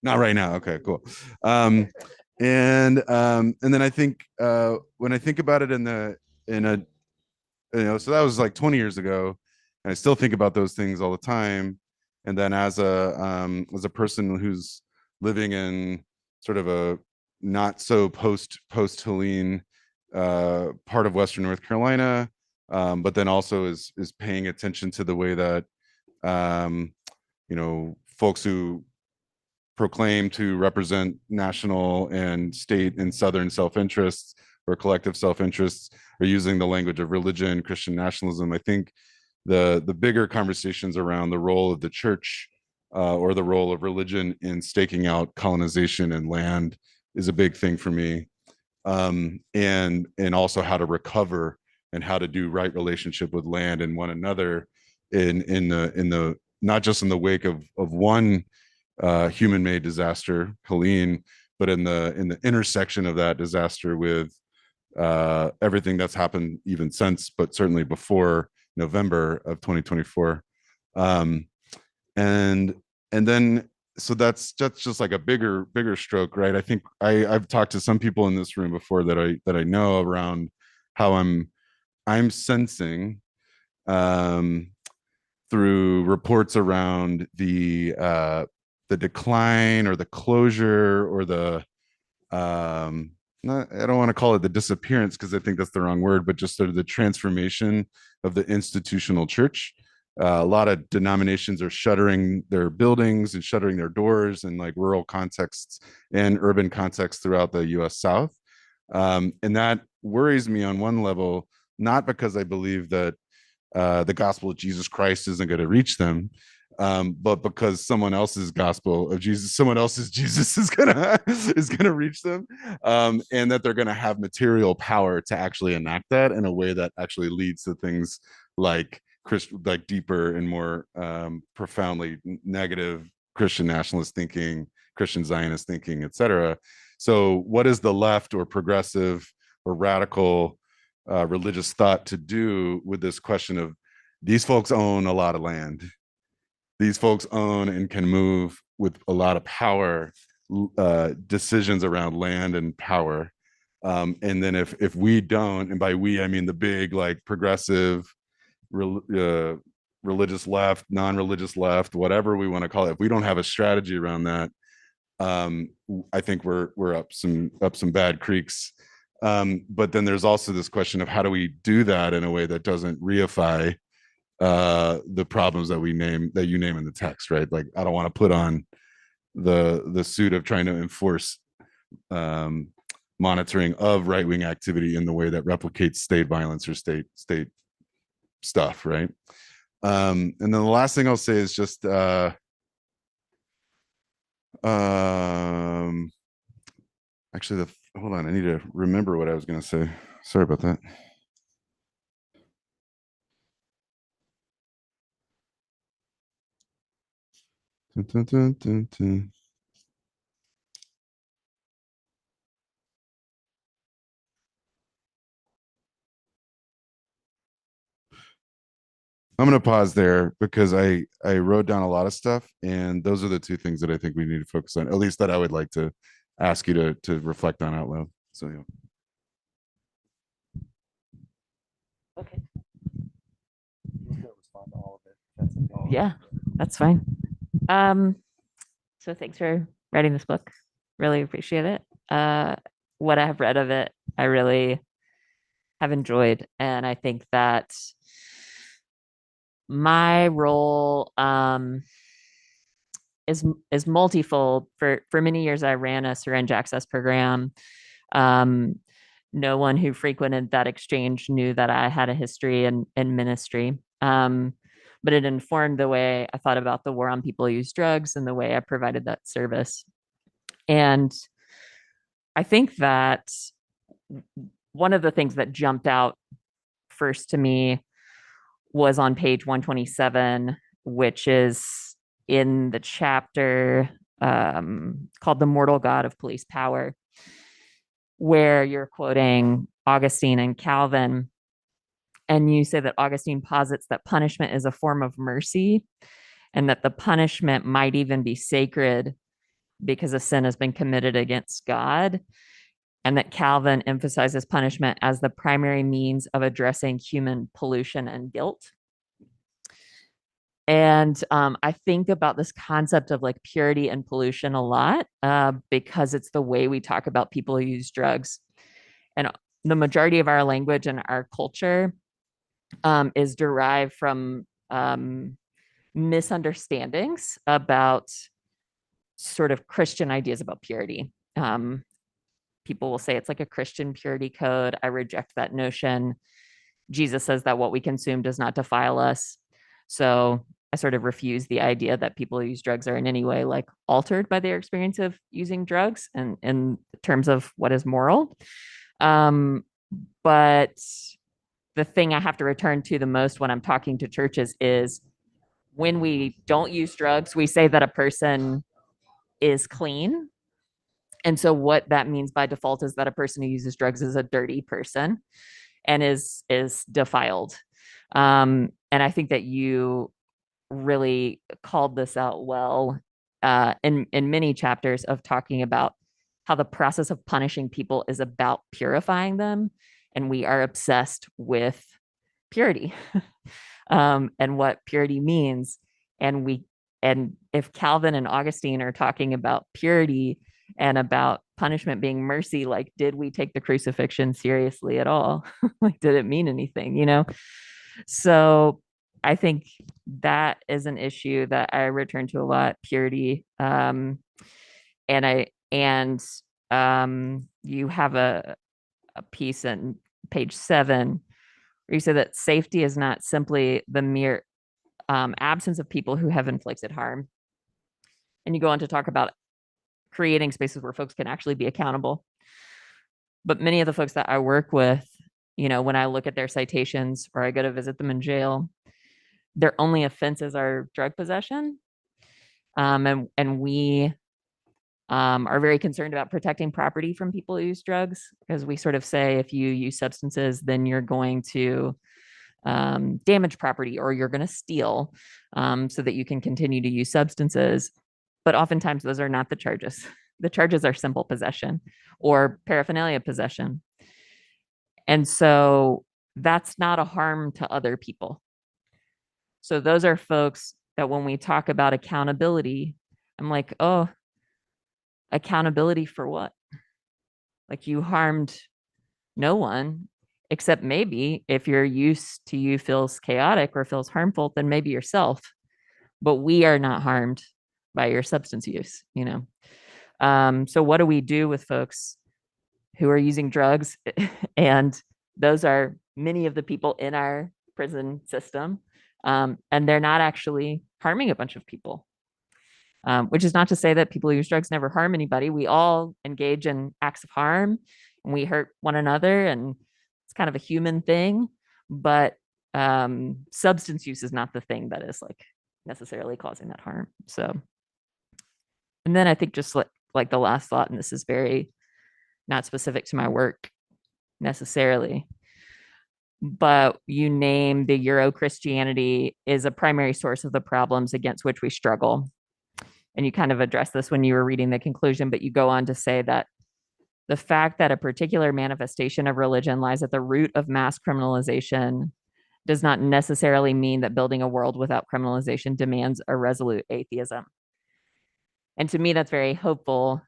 Speaker 3: Not right now. Okay, cool. And then I think when I think about it in a so that was like 20 years ago, and I still think about those things all the time. And then as a person who's living in sort of a not so post Helene part of Western North Carolina, but then also is paying attention to the way that folks who proclaim to represent national and state and Southern self-interests or collective self-interests are using the language of religion, Christian nationalism. I think the bigger conversations around the role of the church or the role of religion in staking out colonization and land is a big thing for me, and also how to recover and how to do right relationship with land and one another in the not just in the wake of one human-made disaster, Helene, but in the intersection of that disaster with everything that's happened even since, but certainly before November of 2024, and then so that's just like a bigger stroke, right? I think I've talked to some people in this room before that I know around how I'm sensing through reports around the decline or the closure or the I don't want to call it the disappearance because I think that's the wrong word, but just sort of the transformation of the institutional church. A lot of denominations are shuttering their buildings and shuttering their doors in like rural contexts and urban contexts throughout the US South. And that worries me on one level, not because I believe that the gospel of Jesus Christ isn't going to reach them, but because someone else's gospel of Jesus, someone else's Jesus is gonna reach them, and that they're gonna have material power to actually enact that in a way that actually leads to things like deeper and more profoundly negative Christian nationalist thinking, Christian Zionist thinking, etc. So, what is the left or progressive or radical religious thought to do with this question of these folks own a lot of land? These folks own and can move with a lot of power, decisions around land and power. And then if we don't, and by we, I mean the big like progressive, religious left, non-religious left, whatever we want to call it, if we don't have a strategy around that, I think we're up some bad creeks. But then there's also this question of how do we do that in a way that doesn't reify the problems that you name in the text, right? Like I don't want to put on the suit of trying to enforce monitoring of right-wing activity in the way that replicates state violence or state stuff, right? And then the last thing I'll say is just actually hold on, I need to remember what I was going to say. Sorry about that. Dun, dun, dun, dun. I'm going to pause there because I wrote down a lot of stuff, and those are the two things that I think we need to focus on, at least that I would like to ask you to reflect on out loud. So yeah.
Speaker 4: Okay.
Speaker 2: Respond to all of it. That's okay.
Speaker 4: Yeah, that's fine. So thanks for writing this book. Really appreciate it. What I have read of it, I really have enjoyed. And I think that my role is multifold. For many years, I ran a syringe access program. No one who frequented that exchange knew that I had a history in ministry. But it informed the way I thought about the war on people who use drugs and the way I provided that service. And I think that one of the things that jumped out first to me was on page 127, which is in the chapter called The Mortal God of Police Power, where you're quoting Augustine and Calvin. And you say that Augustine posits that punishment is a form of mercy and that the punishment might even be sacred because a sin has been committed against God. And that Calvin emphasizes punishment as the primary means of addressing human pollution and guilt. And I think about this concept of like purity and pollution a lot because it's the way we talk about people who use drugs. And the majority of our language and our culture is derived from misunderstandings about sort of Christian ideas about purity. People will say it's like a Christian purity code. I reject that notion. Jesus says that what we consume does not defile us. So I sort of refuse the idea that people who use drugs are in any way like altered by their experience of using drugs and in terms of what is moral. But the thing I have to return to the most when I'm talking to churches is when we don't use drugs, we say that a person is clean. And so what that means by default is that a person who uses drugs is a dirty person and is defiled. And I think that you really called this out well in many chapters of talking about how the process of punishing people is about purifying them. And we are obsessed with purity and what purity means. And if Calvin and Augustine are talking about purity and about punishment being mercy, like, did we take the crucifixion seriously at all? Like, did it mean anything, you know? So I think that is an issue that I return to a lot, purity. And you have a piece in page 7 where you say that safety is not simply the mere absence of people who have inflicted harm. And you go on to talk about creating spaces where folks can actually be accountable. But many of the folks that I work with, you know, when I look at their citations or I go to visit them in jail, their only offenses are drug possession. And we are very concerned about protecting property from people who use drugs, because we sort of say if you use substances, then you're going to damage property or you're going to steal so that you can continue to use substances. But oftentimes those are not the charges. The charges are simple possession or paraphernalia possession. And so that's not a harm to other people. So those are folks that when we talk about accountability, I'm like, oh, accountability for what? Like, you harmed no one, except maybe if your use to you feels chaotic or feels harmful, then maybe yourself. But we are not harmed by your substance use, you know? So what do we do with folks who are using drugs? And those are many of the people in our prison system. And they're not actually harming a bunch of people. Which is not to say that people who use drugs never harm anybody. We all engage in acts of harm and we hurt one another, and it's kind of a human thing. But substance use is not the thing that is like necessarily causing that harm. So, and then I think just like the last thought, and this is very not specific to my work necessarily, but you name the Euro Christianity is a primary source of the problems against which we struggle. And you kind of address this when you were reading the conclusion, but you go on to say that the fact that a particular manifestation of religion lies at the root of mass criminalization does not necessarily mean that building a world without criminalization demands a resolute atheism. And to me, that's very hopeful.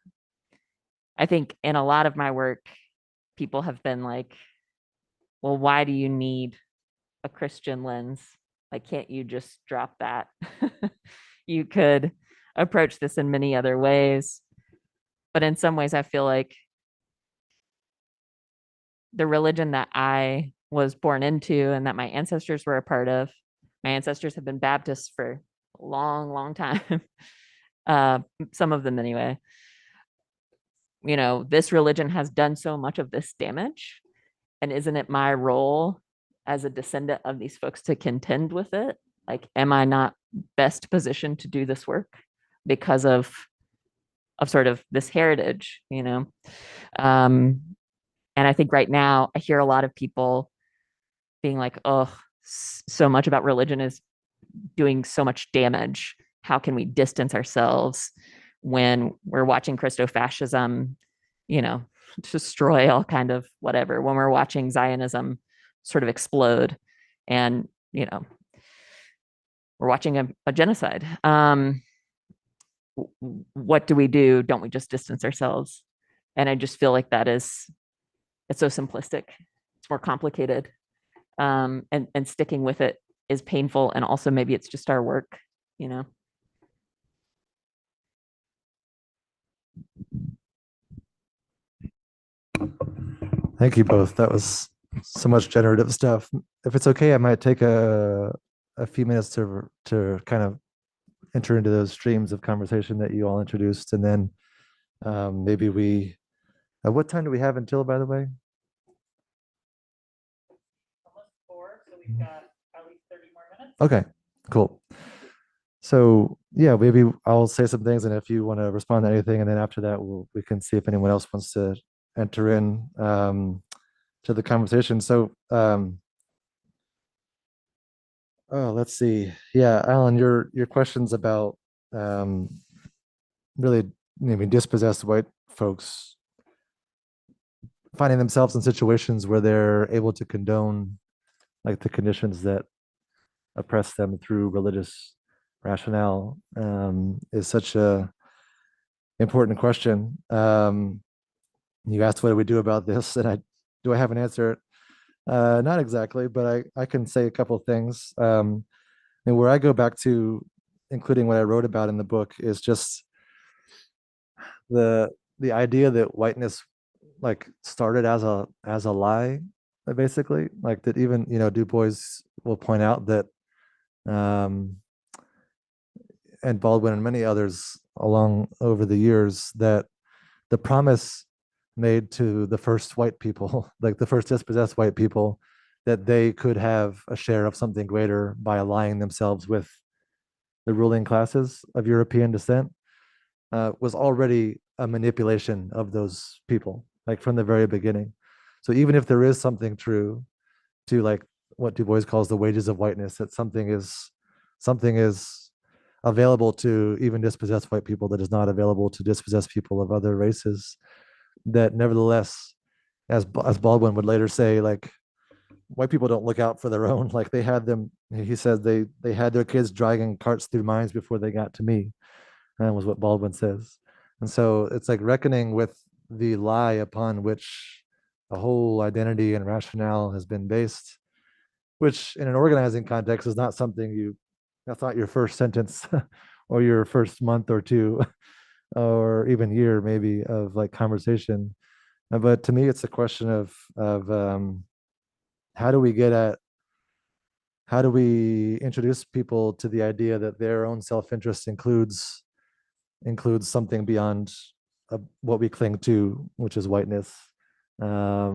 Speaker 4: I think in a lot of my work, people have been like, well, why do you need a Christian lens? Like, can't you just drop that? You could approach this in many other ways. But in some ways, I feel like the religion that I was born into and that my ancestors were a part of, my ancestors have been Baptists for a long, long time. Some of them anyway. You know, this religion has done so much of this damage. And isn't it my role as a descendant of these folks to contend with it? Like, am I not best positioned to do this work because of sort of this heritage, you know? And I think right now I hear a lot of people being like, oh, so much about religion is doing so much damage. How can we distance ourselves when we're watching Christofascism, you know, destroy all kind of whatever, when we're watching Zionism sort of explode and, you know, we're watching a genocide. What do we do? Don't we just distance ourselves? And I just feel like it's so simplistic. It's more complicated. And sticking with it is painful. And also maybe it's just our work, you know?
Speaker 2: Thank you both. That was so much generative stuff. If it's okay, I might take a few minutes to kind of enter into those streams of conversation that you all introduced, and then maybe we. What time do we have until, by the way?
Speaker 1: Almost 4, so we've got at least 30 more minutes.
Speaker 2: Okay, cool. So yeah, maybe I'll say some things, and if you want to respond to anything, and then after that, we can see if anyone else wants to enter in to the conversation. So oh, let's see. Yeah, Allyn, your questions about really maybe dispossessed white folks finding themselves in situations where they're able to condone like the conditions that oppress them through religious rationale is such a important question. You asked what do we do about this, and do I have an answer? Not exactly, but I can say a couple of things. And where I go back to, including what I wrote about in the book, is just the idea that whiteness like started as a lie, basically, like that. Even Du Bois will point out that, and Baldwin and many others along over the years, that the promise made to the first white people, like the first dispossessed white people, that they could have a share of something greater by aligning themselves with the ruling classes of European descent, was already a manipulation of those people, like from the very beginning. So even if there is something true to like what Du Bois calls the wages of whiteness, that something is available to even dispossessed white people that is not available to dispossessed people of other races, that nevertheless, as Baldwin would later say, like white people don't look out for their own. Like they had them, he says they had their kids dragging carts through mines before they got to me. And was what Baldwin says. And so it's like reckoning with the lie upon which a whole identity and rationale has been based, which in an organizing context is not something that's not your first sentence or your first month or two or even year maybe of like conversation. But to me, it's a question of how do we introduce people to the idea that their own self-interest includes something beyond what we cling to, which is whiteness, or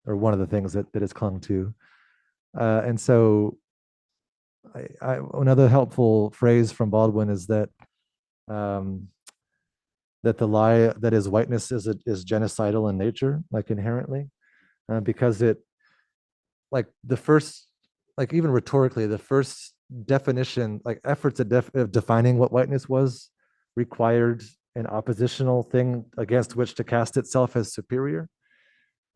Speaker 2: one of the things that is clung to. And so another helpful phrase from Baldwin is that that the lie that is whiteness is genocidal in nature, like inherently, because it, like the first, like even rhetorically, the first definition, like efforts of defining what whiteness was required an oppositional thing against which to cast itself as superior.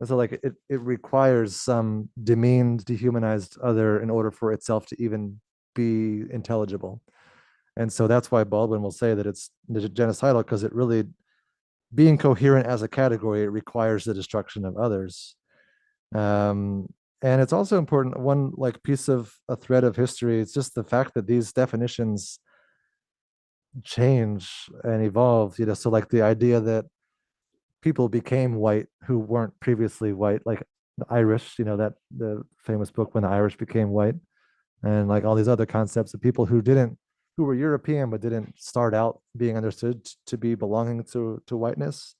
Speaker 2: And so like it requires some demeaned, dehumanized other in order for itself to even be intelligible. And so that's why Baldwin will say that it's genocidal, because it really, being coherent as a category, it requires the destruction of others. And it's also important, one like piece of a thread of history, it's just the fact that these definitions change and evolve, you know, so like the idea that people became white who weren't previously white, like the Irish, you know, that the famous book When the Irish Became White, and like all these other concepts of people who were European but didn't start out being understood to be belonging to whiteness.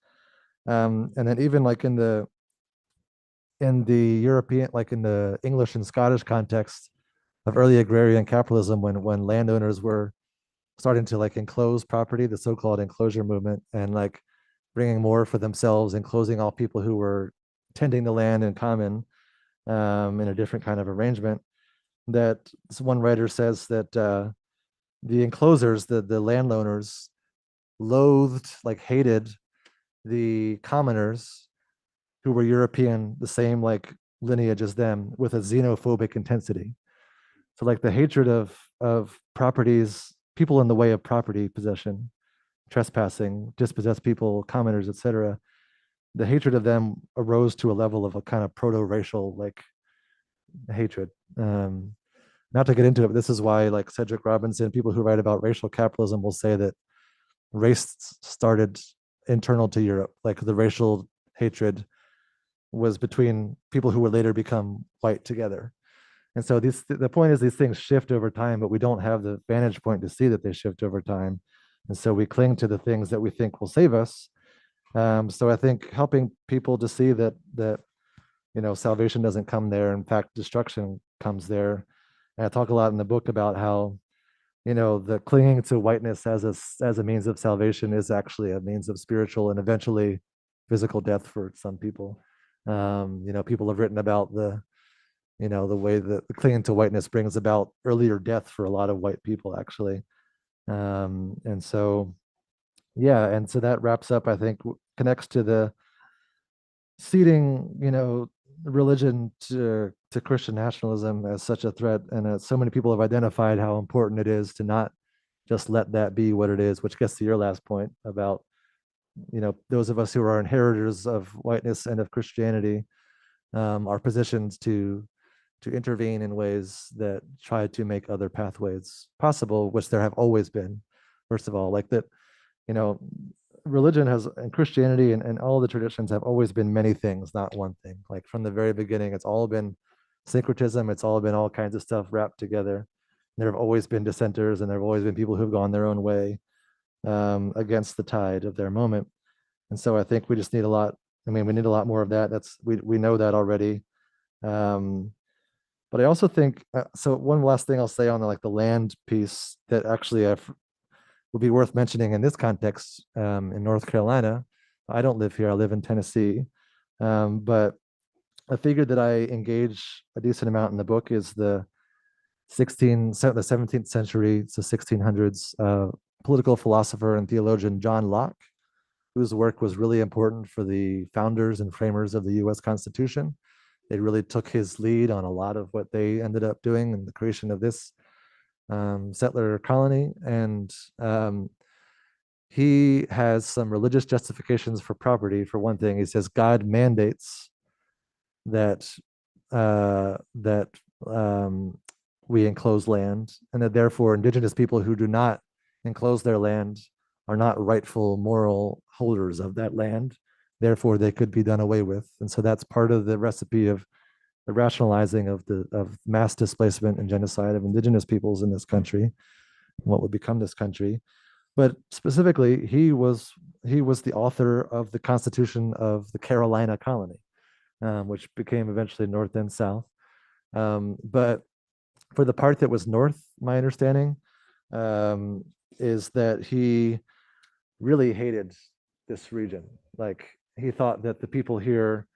Speaker 2: And then even like in the European, like in the English and Scottish context of early agrarian capitalism, when landowners were starting to like enclose property, the so-called enclosure movement, and like bringing more for themselves, enclosing all people who were tending the land in common, in a different kind of arrangement. That one writer says that the enclosers, the landowners, loathed, like hated the commoners who were European, the same like lineage as them, with a xenophobic intensity. So like the hatred of properties, people in the way of property possession, trespassing, dispossessed people, commoners, etc. The hatred of them arose to a level of a kind of proto-racial like hatred. Not to get into it, but this is why like Cedric Robinson, people who write about racial capitalism will say that race started internal to Europe. Like the racial hatred was between people who would later become white together. And so the point is these things shift over time, but we don't have the vantage point to see that they shift over time. And so we cling to the things that we think will save us. So I think helping people to see that you know, salvation doesn't come there. In fact, destruction comes there. And I talk a lot in the book about how, you know, the clinging to whiteness as a means of salvation is actually a means of spiritual and eventually physical death for some people. You know, people have written about the way that clinging to whiteness brings about earlier death for a lot of white people, actually. And so, yeah, and so that wraps up, I think, connects to the ceding, you know, religion to Christian nationalism as such a threat. And so many people have identified how important it is to not just let that be what it is, which gets to your last point about, you know, those of us who are inheritors of whiteness and of Christianity are positioned to intervene in ways that try to make other pathways possible, which there have always been. First of all, like that, you know, religion has, and Christianity and all the traditions have always been many things, not one thing. Like from the very beginning, it's all been syncretism. It's all been all kinds of stuff wrapped together. There have always been dissenters, and there have always been people who've gone their own way against the tide of their moment. And so I think we just need a lot. I mean, we need a lot more of that. We know that already. But I also think, so one last thing I'll say on the land piece that actually would be worth mentioning in this context, in North Carolina. I don't live here, I live in Tennessee. But a figure that I engage a decent amount in the book is the 17th century, so 1600s, political philosopher and theologian John Locke, whose work was really important for the founders and framers of the US Constitution. They really took his lead on a lot of what they ended up doing in the creation of this settler colony. And he has some religious justifications for property. For one thing, he says God mandates that we enclose land, and that therefore indigenous people who do not enclose their land are not rightful moral holders of that land. Therefore, they could be done away with. And so that's part of the recipe of the rationalizing of mass displacement and genocide of indigenous peoples in this country, what would become this country. But specifically, he was the author of the Constitution of the Carolina colony, which became eventually North and South. But for the part that was North, my understanding is that he really hated this region. Like he thought that the people here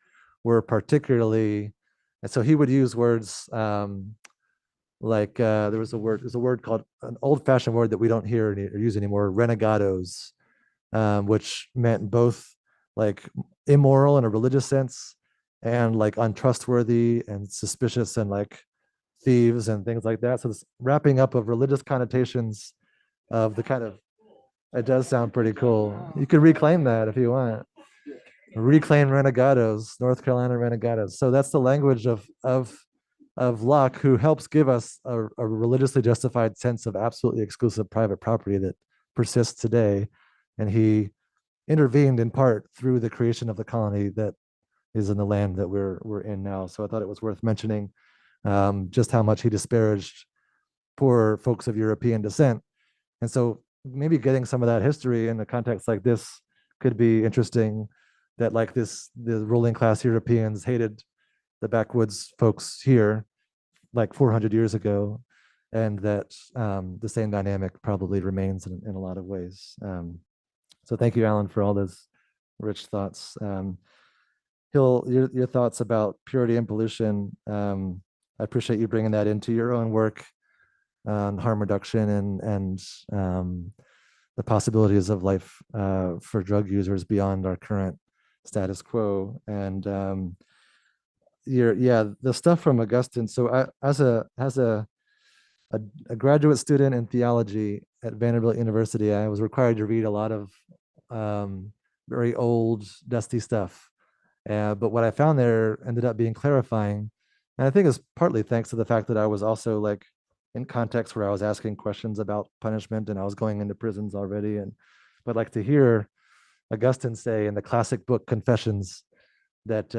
Speaker 2: were particularly, and so he would use words there's a word called, an old-fashioned word that we don't hear or use anymore, renegados, which meant both like immoral in a religious sense and like untrustworthy and suspicious and like thieves and things like that. So this wrapping up of religious connotations of the kind of, it does sound pretty cool. You could reclaim that if you want. Reclaim renegados, North Carolina renegados. So that's the language of Locke, who helps give us a religiously justified sense of absolutely exclusive private property that persists today. And he intervened in part through the creation of the colony that is in the land that we're in now. So I thought it was worth mentioning just how much he disparaged poor folks of European descent. And so maybe getting some of that history in a context like this could be interesting, that like the ruling class Europeans hated the backwoods folks here like 400 years ago, and that the same dynamic probably remains in a lot of ways. So thank you, Allyn, for all those rich thoughts. Hill, your thoughts about purity and pollution, I appreciate you bringing that into your own work on harm reduction and the possibilities of life for drug users beyond our current status quo. And the stuff from Augustine. So I, as a graduate student in theology at Vanderbilt University, I was required to read a lot of very old, dusty stuff. But what I found there ended up being clarifying. And I think it's partly thanks to the fact that I was also like in context where I was asking questions about punishment and I was going into prisons already. But like to hear Augustine say in the classic book Confessions that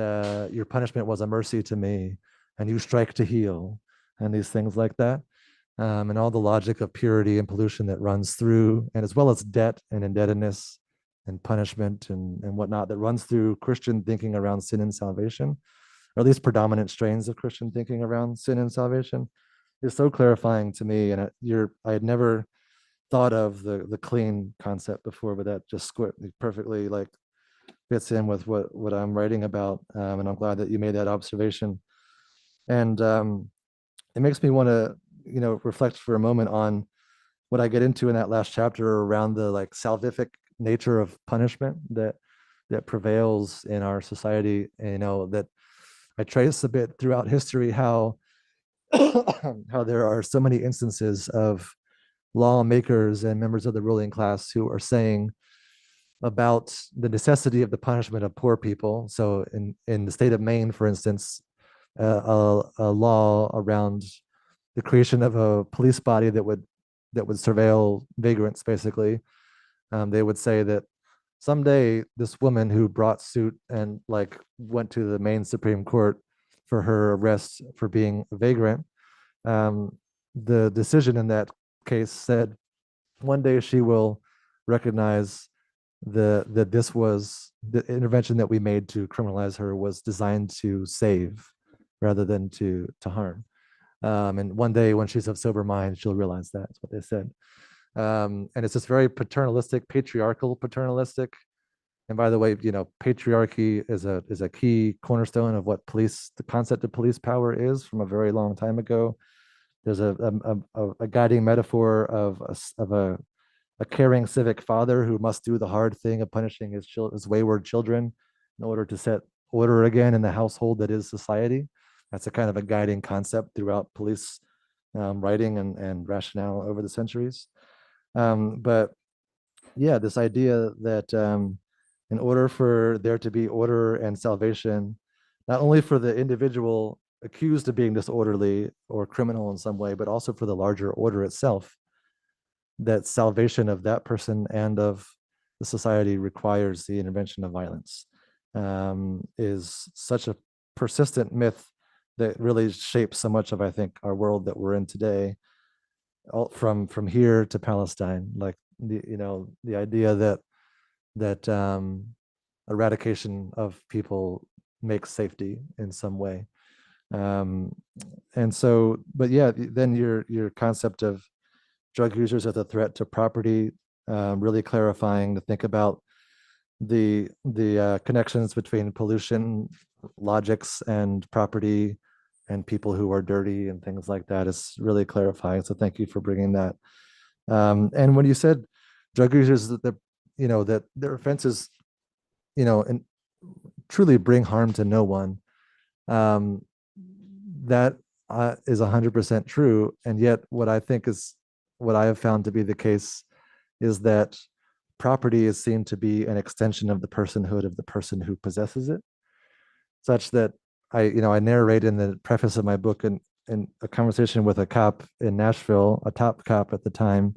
Speaker 2: your punishment was a mercy to me and you strike to heal, and these things like that. And all the logic of purity and pollution that runs through, and as well as debt and indebtedness and punishment and whatnot that runs through Christian thinking around sin and salvation, or at least predominant strains of Christian thinking around sin and salvation, is so clarifying to me. And I had never thought of the clean concept before, but that just perfectly like fits in with what I'm writing about. And I'm glad that you made that observation. And it makes me want to, reflect for a moment on what I get into in that last chapter around the like salvific nature of punishment that prevails in our society. That I trace a bit throughout history how there are so many instances of lawmakers and members of the ruling class who are saying about the necessity of the punishment of poor people. So in the state of Maine, for instance, a law around the creation of a police body that would surveil vagrants, basically. They would say that someday this woman who brought suit and like went to the Maine Supreme Court for her arrest for being a vagrant, the decision in that case said one day she will recognize that this was the intervention that we made to criminalize her was designed to save rather than to harm. And one day when she's of sober mind, she'll realize that. That's what they said. And it's this very paternalistic, patriarchal paternalistic. And by the way, patriarchy is a key cornerstone of what the concept of police power is from a very long time ago. There's a guiding metaphor of a caring civic father who must do the hard thing of punishing his wayward children in order to set order again in the household that is society. That's a kind of a guiding concept throughout police writing and rationale over the centuries. But yeah, this idea that in order for there to be order and salvation, not only for the individual accused of being disorderly or criminal in some way, but also for the larger order itself, that salvation of that person and of the society requires the intervention of violence, is such a persistent myth that really shapes so much of, I think, our world that we're in today, all from here to Palestine. Like the idea that eradication of people makes safety in some way. And so, but yeah, then your concept of drug users as a threat to property, really clarifying to think about the connections between pollution logics and property and people who are dirty and things like that is really clarifying. So thank you for bringing that. And when you said drug users, that their offenses, and truly bring harm to no one. That is 100% true. And yet what I think is what I have found to be the case is that property is seen to be an extension of the personhood of the person who possesses it, such that I narrate in the preface of my book in a conversation with a cop in Nashville, a top cop at the time,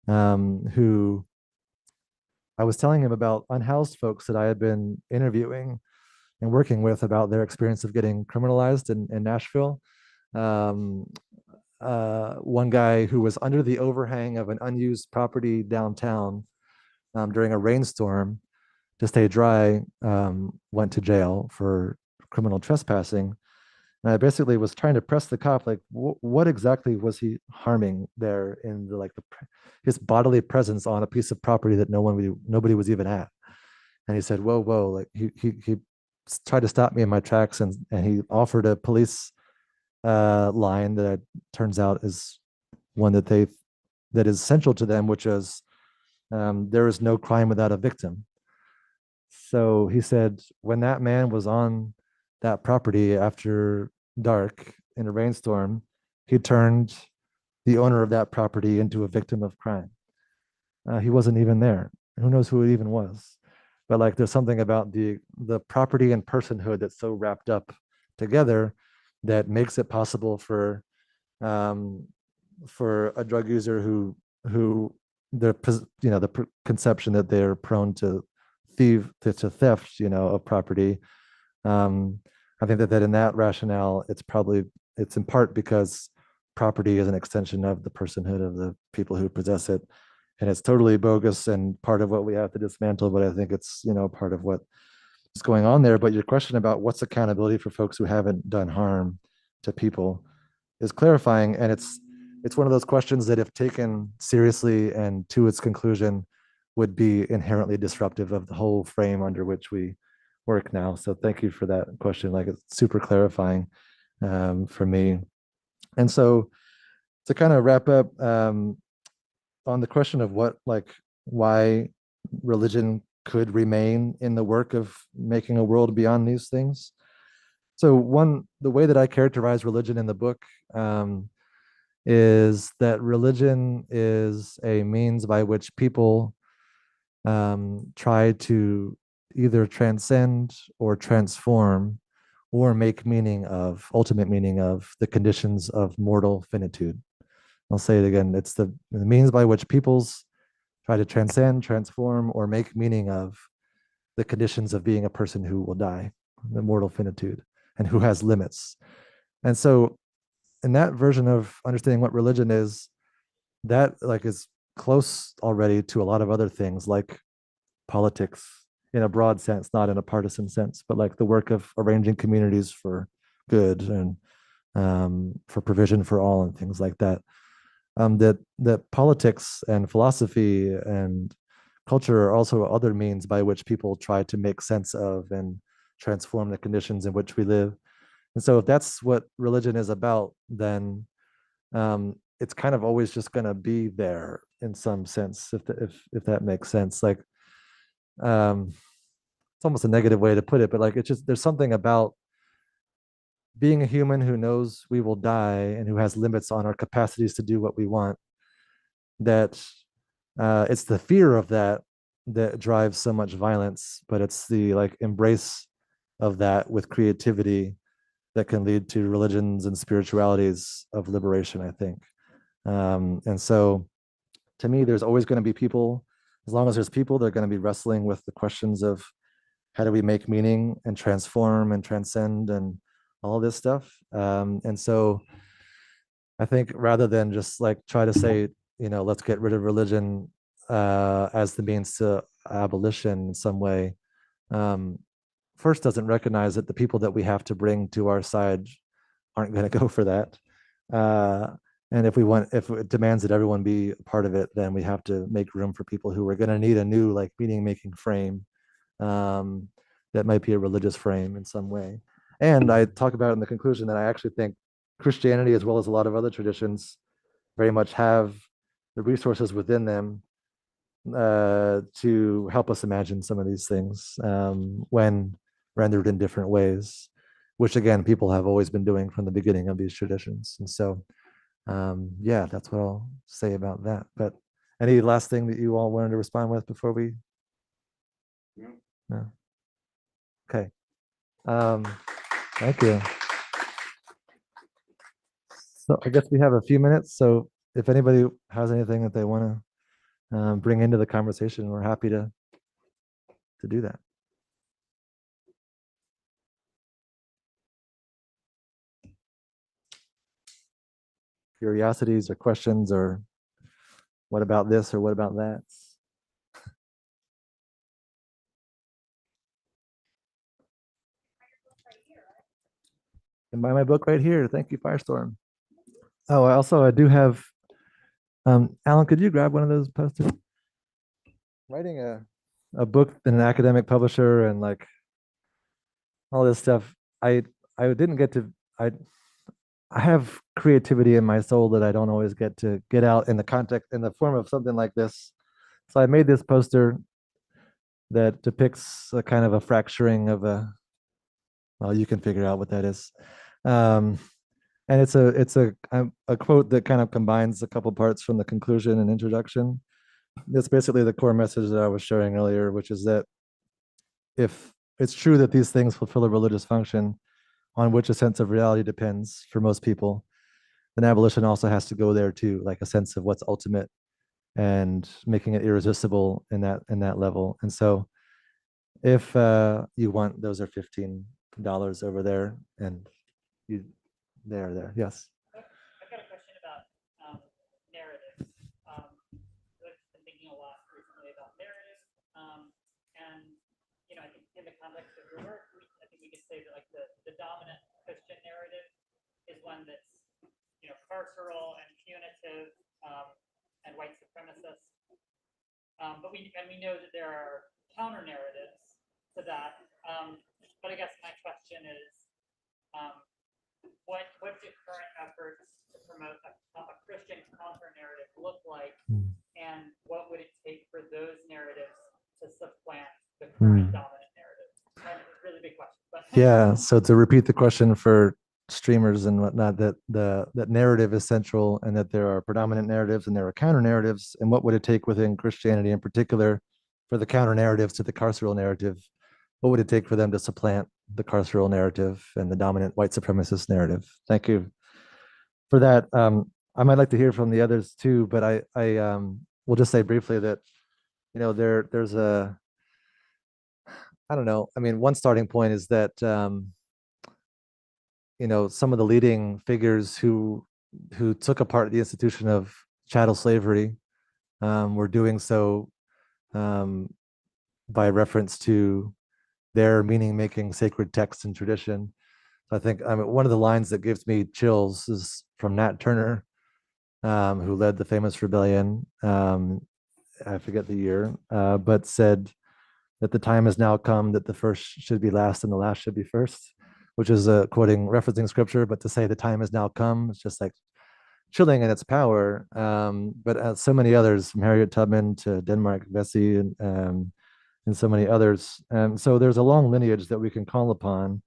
Speaker 2: who I was telling him about unhoused folks that I had been interviewing and working with about their experience of getting criminalized in Nashville. One guy who was under the overhang of an unused property downtown during a rainstorm to stay dry, went to jail for criminal trespassing. And I basically was trying to press the cop, like, what exactly was he harming there in his bodily presence on a piece of property that nobody was even at? And he said, whoa, like he tried to stop me in my tracks, and he offered a police line that turns out is one that is central to them, which is there is no crime without a victim. So he said, when that man was on that property after dark in a rainstorm, he turned the owner of that property into a victim of crime. He wasn't even there. Who knows who it even was? But like, there's something about the property and personhood that's so wrapped up together that makes it possible for a drug user who the conception that they're prone to theft, of property. I think that in that rationale, it's in part because property is an extension of the personhood of the people who possess it. And it's totally bogus and part of what we have to dismantle, but I think it's, part of what is going on there. But your question about what's accountability for folks who haven't done harm to people is clarifying. And it's one of those questions that, if taken seriously and to its conclusion, would be inherently disruptive of the whole frame under which we work now. So thank you for that question. Like, it's super clarifying for me. And so to kind of wrap up on the question of why religion could remain in the work of making a world beyond these things. So the way that I characterize religion in the book is that religion is a means by which people try to either transcend or transform or make ultimate meaning of the conditions of mortal finitude. I'll say it again. It's the means by which peoples try to transcend, transform, or make meaning of the conditions of being a person who will die, the mortal finitude, and who has limits. And so in that version of understanding what religion is, that is close already to a lot of other things like politics in a broad sense, not in a partisan sense, but like the work of arranging communities for good and for provision for all and things like that. That politics and philosophy and culture are also other means by which people try to make sense of and transform the conditions in which we live. And so if that's what religion is about, then it's kind of always just going to be there in some sense, if that makes sense. Like, it's almost a negative way to put it, but like, it's just, there's something about being a human who knows we will die and who has limits on our capacities to do what we want, that it's the fear of that drives so much violence, but it's the embrace of that with creativity that can lead to religions and spiritualities of liberation, I think. And so to me, there's always going to be people, as long as there's people, they're going to be wrestling with the questions of how do we make meaning and transform and transcend and all this stuff. And so I think rather than just try to say, let's get rid of religion as the means to abolition in some way, first doesn't recognize that the people that we have to bring to our side aren't going to go for that. And if it demands that everyone be a part of it, then we have to make room for people who are going to need a new meaning making frame that might be a religious frame in some way. And I talk about in the conclusion that I actually think Christianity, as well as a lot of other traditions, very much have the resources within them to help us imagine some of these things when rendered in different ways, which again, people have always been doing from the beginning of these traditions. And so, yeah, that's what I'll say about that. But any last thing that you all wanted to respond with before we? No. Okay. Thank you. So I guess we have a few minutes. So if anybody has anything that they want to bring into the conversation, we're happy to do that. Curiosities or questions, or what about this or what about that? And buy my book right here. Thank you, Firestorm. Oh, I do have, Allyn, could you grab one of those posters? Writing a book in an academic publisher and like all this stuff. I didn't get to, I have creativity in my soul that I don't always get to get out in the context, in the form of something like this. So I made this poster that depicts a kind of a fracturing of well, you can figure out what that is. And it's a quote that kind of combines a couple parts from the conclusion and introduction. It's basically the core message that I was sharing earlier, which is that if it's true that these things fulfill a religious function on which a sense of reality depends for most people, then abolition also has to go there too, like a sense of what's ultimate and making it irresistible in that level. And so if you want, those are $15 over there, and you there. Yes.
Speaker 1: I've got a question about narrative. I've been thinking a lot recently about narrative, and I think in the context of your work, I think we could say that like the dominant Christian narrative is one that's carceral and punitive and white supremacist. But we know that there are counter narratives to that. But I guess my question is, what do current efforts to promote a Christian counter narrative look like, and what would it take for those narratives to supplant the current dominant narrative? And it's a really big question. But
Speaker 2: yeah. So to repeat the question for streamers and whatnot, that narrative is central, and that there are predominant narratives and there are counter narratives, and what would it take within Christianity in particular for the counter narratives to the carceral narrative? What would it take for them to supplant the carceral narrative and the dominant white supremacist narrative? Thank you for that. I might like to hear from the others too, but I will just say briefly that there's I don't know. I mean, one starting point is that some of the leading figures who took apart the institution of chattel slavery were doing so by reference to their meaning-making sacred texts and tradition. I think one of the lines that gives me chills is from Nat Turner, who led the famous rebellion. I forget the year, but said that the time has now come that the first should be last and the last should be first, which is referencing scripture. But to say the time has now come, it's just like chilling in its power. But as so many others, from Harriet Tubman to Denmark Vesey and so many others. And so there's a long lineage that we can call upon.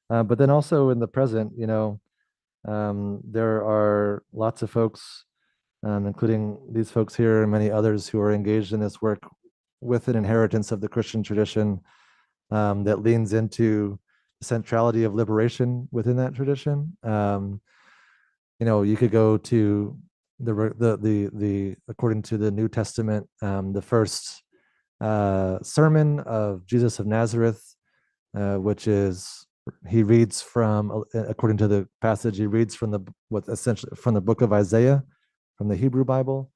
Speaker 2: But then also in the present, there are lots of folks, including these folks here and many others, who are engaged in this work with an inheritance of the Christian tradition that leans into the centrality of liberation within that tradition. You could go to the according to the New Testament, the first sermon of Jesus of Nazareth, which is he reads from, according to the passage, he reads from the book of Isaiah, from the Hebrew Bible,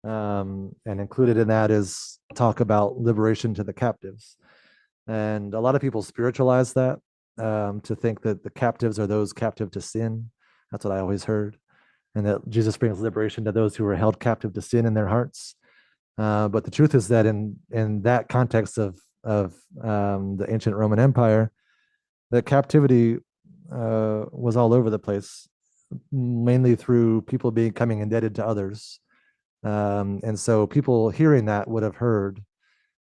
Speaker 2: and included in that is talk about liberation to the captives. And a lot of people spiritualize that to think that the captives are those captive to sin. That's what I always heard, and that Jesus brings liberation to those who are held captive to sin in their hearts. But the truth is that in that context of the ancient Roman Empire, the captivity was all over the place, mainly through people becoming indebted to others, And so people hearing that would have heard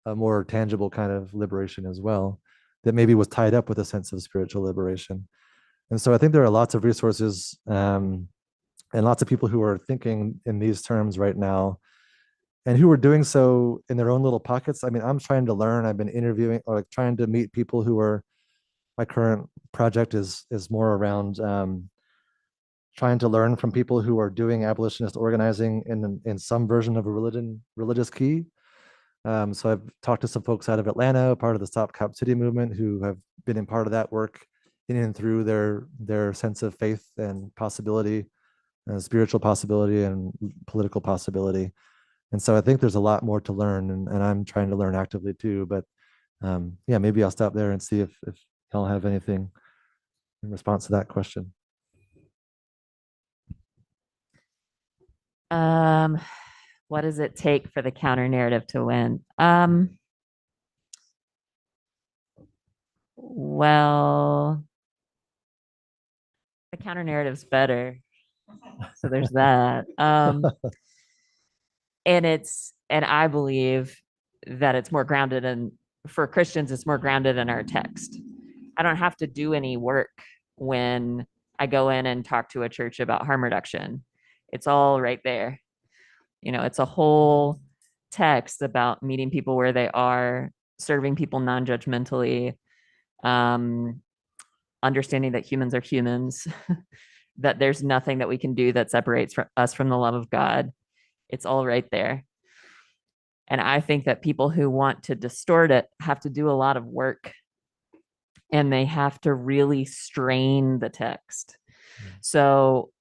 Speaker 2: a more tangible kind of liberation as well, that maybe was tied up with a sense of spiritual liberation. And so I think there are lots of resources and lots of people who are thinking in these terms right now, and who are doing so in their own little pockets. I mean, I'm trying to learn. I've been interviewing or like trying to meet people who are, my current project is more around trying to learn from people who are doing abolitionist organizing in some version of a religious key. So I've talked to some folks out of Atlanta, part of the Stop Cap City movement, who have been in part of that work in and through their sense of faith and possibility, and spiritual possibility and political possibility. And so I think there's a lot more to learn, and I'm trying to learn actively too. But yeah, maybe I'll stop there and see if y'all have anything in response to that question.
Speaker 4: What does it take for the counter narrative to win? Well, the counter narrative's better. So there's that. And I believe that it's more grounded in, for Christians, it's more grounded in our text. I don't have to do any work when I go in and talk to a church about harm reduction. It's all right there. You know, it's a whole text about meeting people where they are, serving people non-judgmentally, understanding that humans are humans, that there's nothing that we can do that separates us from the love of God. It's all right there. And I think that people who want to distort it have to do a lot of work, and they have to really strain the text. So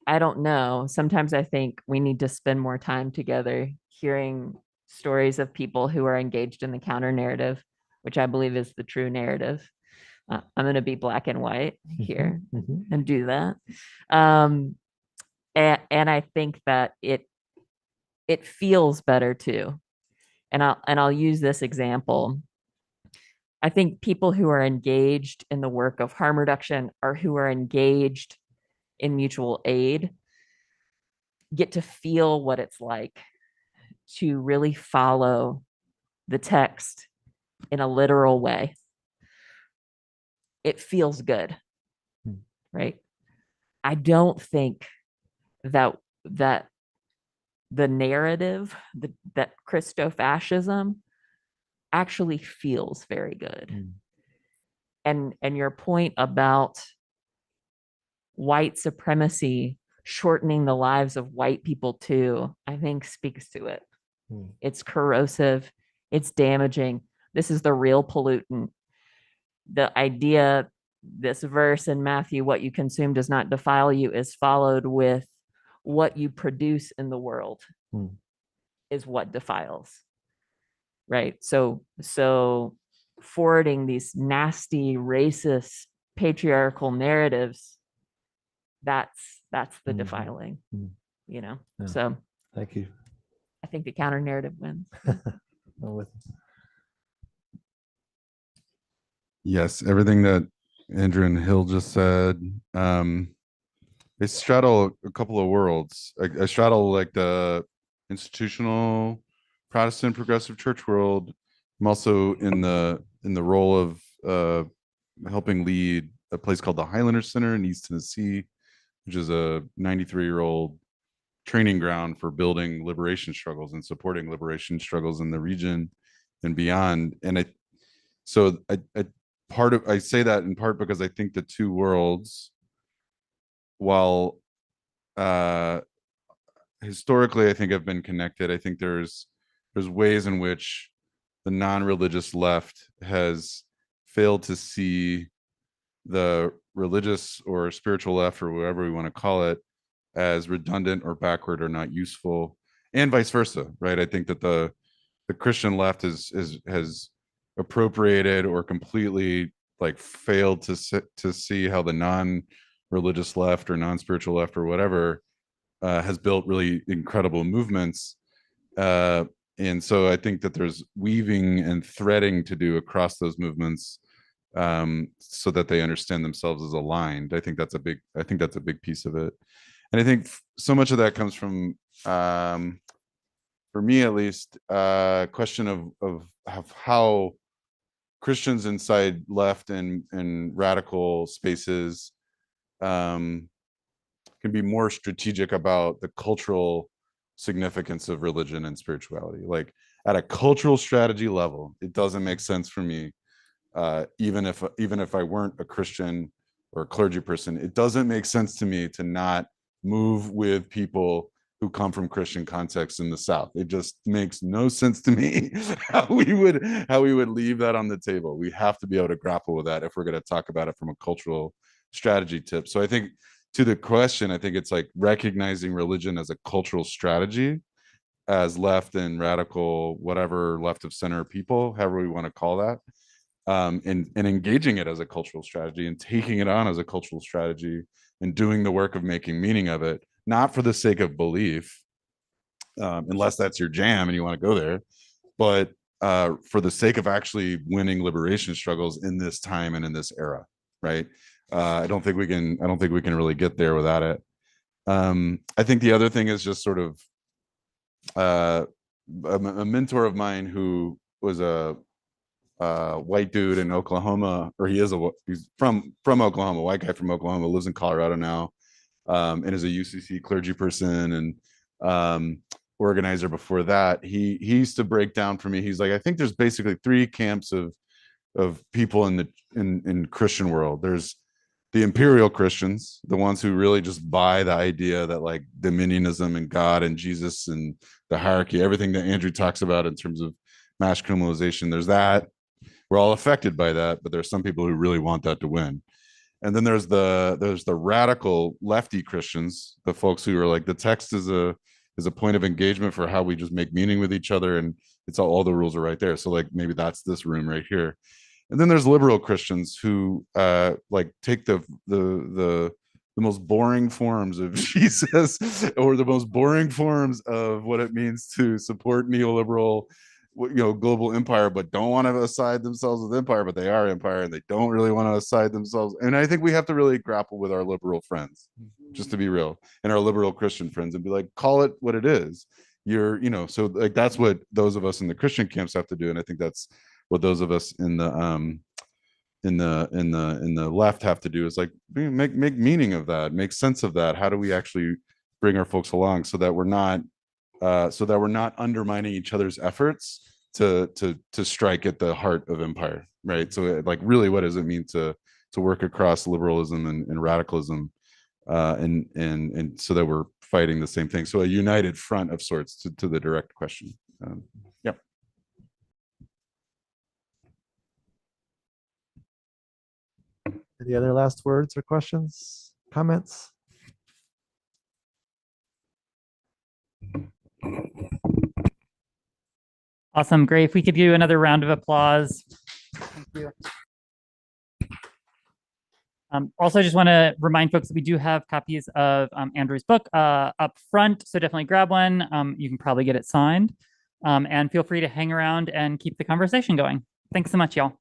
Speaker 4: I don't know. Sometimes I think we need to spend more time together hearing stories of people who are engaged in the counter narrative, which I believe is the true narrative. I'm going to be black and white here and do that. And I think that it feels better too. And I'll use this example. I think people who are engaged in the work of harm reduction, or who are engaged in mutual aid, get to feel what it's like to really follow the text in a literal way. It feels good, right? I don't think that the narrative, that Christofascism actually feels very good. And your point about white supremacy shortening the lives of white people too, I think speaks to it. It's corrosive, it's damaging. This is the real pollutant. The idea, this verse in Matthew, what you consume does not defile you, is followed with what you produce in the world is what defiles, right? So forwarding these nasty, racist, patriarchal narratives, that's the defiling, you know? Yeah. So
Speaker 2: thank you.
Speaker 4: I think the counter narrative wins.
Speaker 3: Yes, everything that Andrew and Hill just said. They straddle a couple of worlds. I straddle like the institutional Protestant progressive church world. I'm also in the role of helping lead a place called the Highlander Center in East Tennessee, which is a 93-year-old training ground for building liberation struggles and supporting liberation struggles in the region and beyond. And I say that in part because I think the two worlds, while historically I think have been connected, I think there's ways in which the non-religious left has failed to see the religious or spiritual left, or whatever we want to call it, as redundant or backward or not useful, and vice versa, right? I think that the Christian left has appropriated or completely like failed to see how the non-religious left or non-spiritual left or whatever has built really incredible movements. And so I think that there's weaving and threading to do across those movements so that they understand themselves as aligned. I think that's a big piece of it. And I think so much of that comes from, for me at least, question of how Christians inside left and radical spaces can be more strategic about the cultural significance of religion and spirituality. Like at a cultural strategy level, it doesn't make sense for me, even if I weren't a Christian or a clergy person, it doesn't make sense to me to not move with people who come from Christian contexts in the South. It just makes no sense to me how we would leave that on the table. We have to be able to grapple with that if we're going to talk about it from a cultural strategy tip. So I think to the question, I think it's like recognizing religion as a cultural strategy, as left and radical, whatever left of center people, however we want to call that, and engaging it as a cultural strategy and taking it on as a cultural strategy and doing the work of making meaning of it, not for the sake of belief, unless that's your jam and you want to go there, but for the sake of actually winning liberation struggles in this time and in this era, right? I don't think we can really get there without it. I think the other thing is just sort of a mentor of mine who was a white dude in Oklahoma, or he's from Oklahoma, white guy from Oklahoma, lives in Colorado now, and is a UCC clergy person and organizer before that. He used to break down for me. He's like, I think there's basically three camps of people in Christian world. There's the imperial Christians, the ones who really just buy the idea that like dominionism and God and Jesus and the hierarchy, everything that Andrew talks about in terms of mass criminalization. There's that. We're all affected by that, but there's some people who really want that to win. And then there's the radical lefty Christians, the folks who are like, the text is a point of engagement for how we just make meaning with each other, and it's all the rules are right there. So like maybe that's this room right here. And then there's liberal Christians who like take the most boring forms of Jesus, or the most boring forms of what it means to support neoliberal, global empire, but don't want to aside themselves with empire, but they are empire, and they don't really want to aside themselves. And I think we have to really grapple with our liberal friends, just to be real, and our liberal Christian friends, and be like, call it what it is. So like that's what those of us in the Christian camps have to do, and I think that's what those of us in the left have to do, is like make meaning of that, make sense of that. How do we actually bring our folks along so that we're not undermining each other's efforts to strike at the heart of empire, right? So like really, what does it mean to work across liberalism and radicalism, and so that we're fighting the same thing? So a united front of sorts to the direct question. Yep.
Speaker 2: Any other last words or questions, comments?
Speaker 1: Awesome, great. If we could do another round of applause. Thank you. Also, just want to remind folks that we do have copies of Andrew's book up front, so definitely grab one. You can probably get it signed, and feel free to hang around and keep the conversation going. Thanks so much, y'all.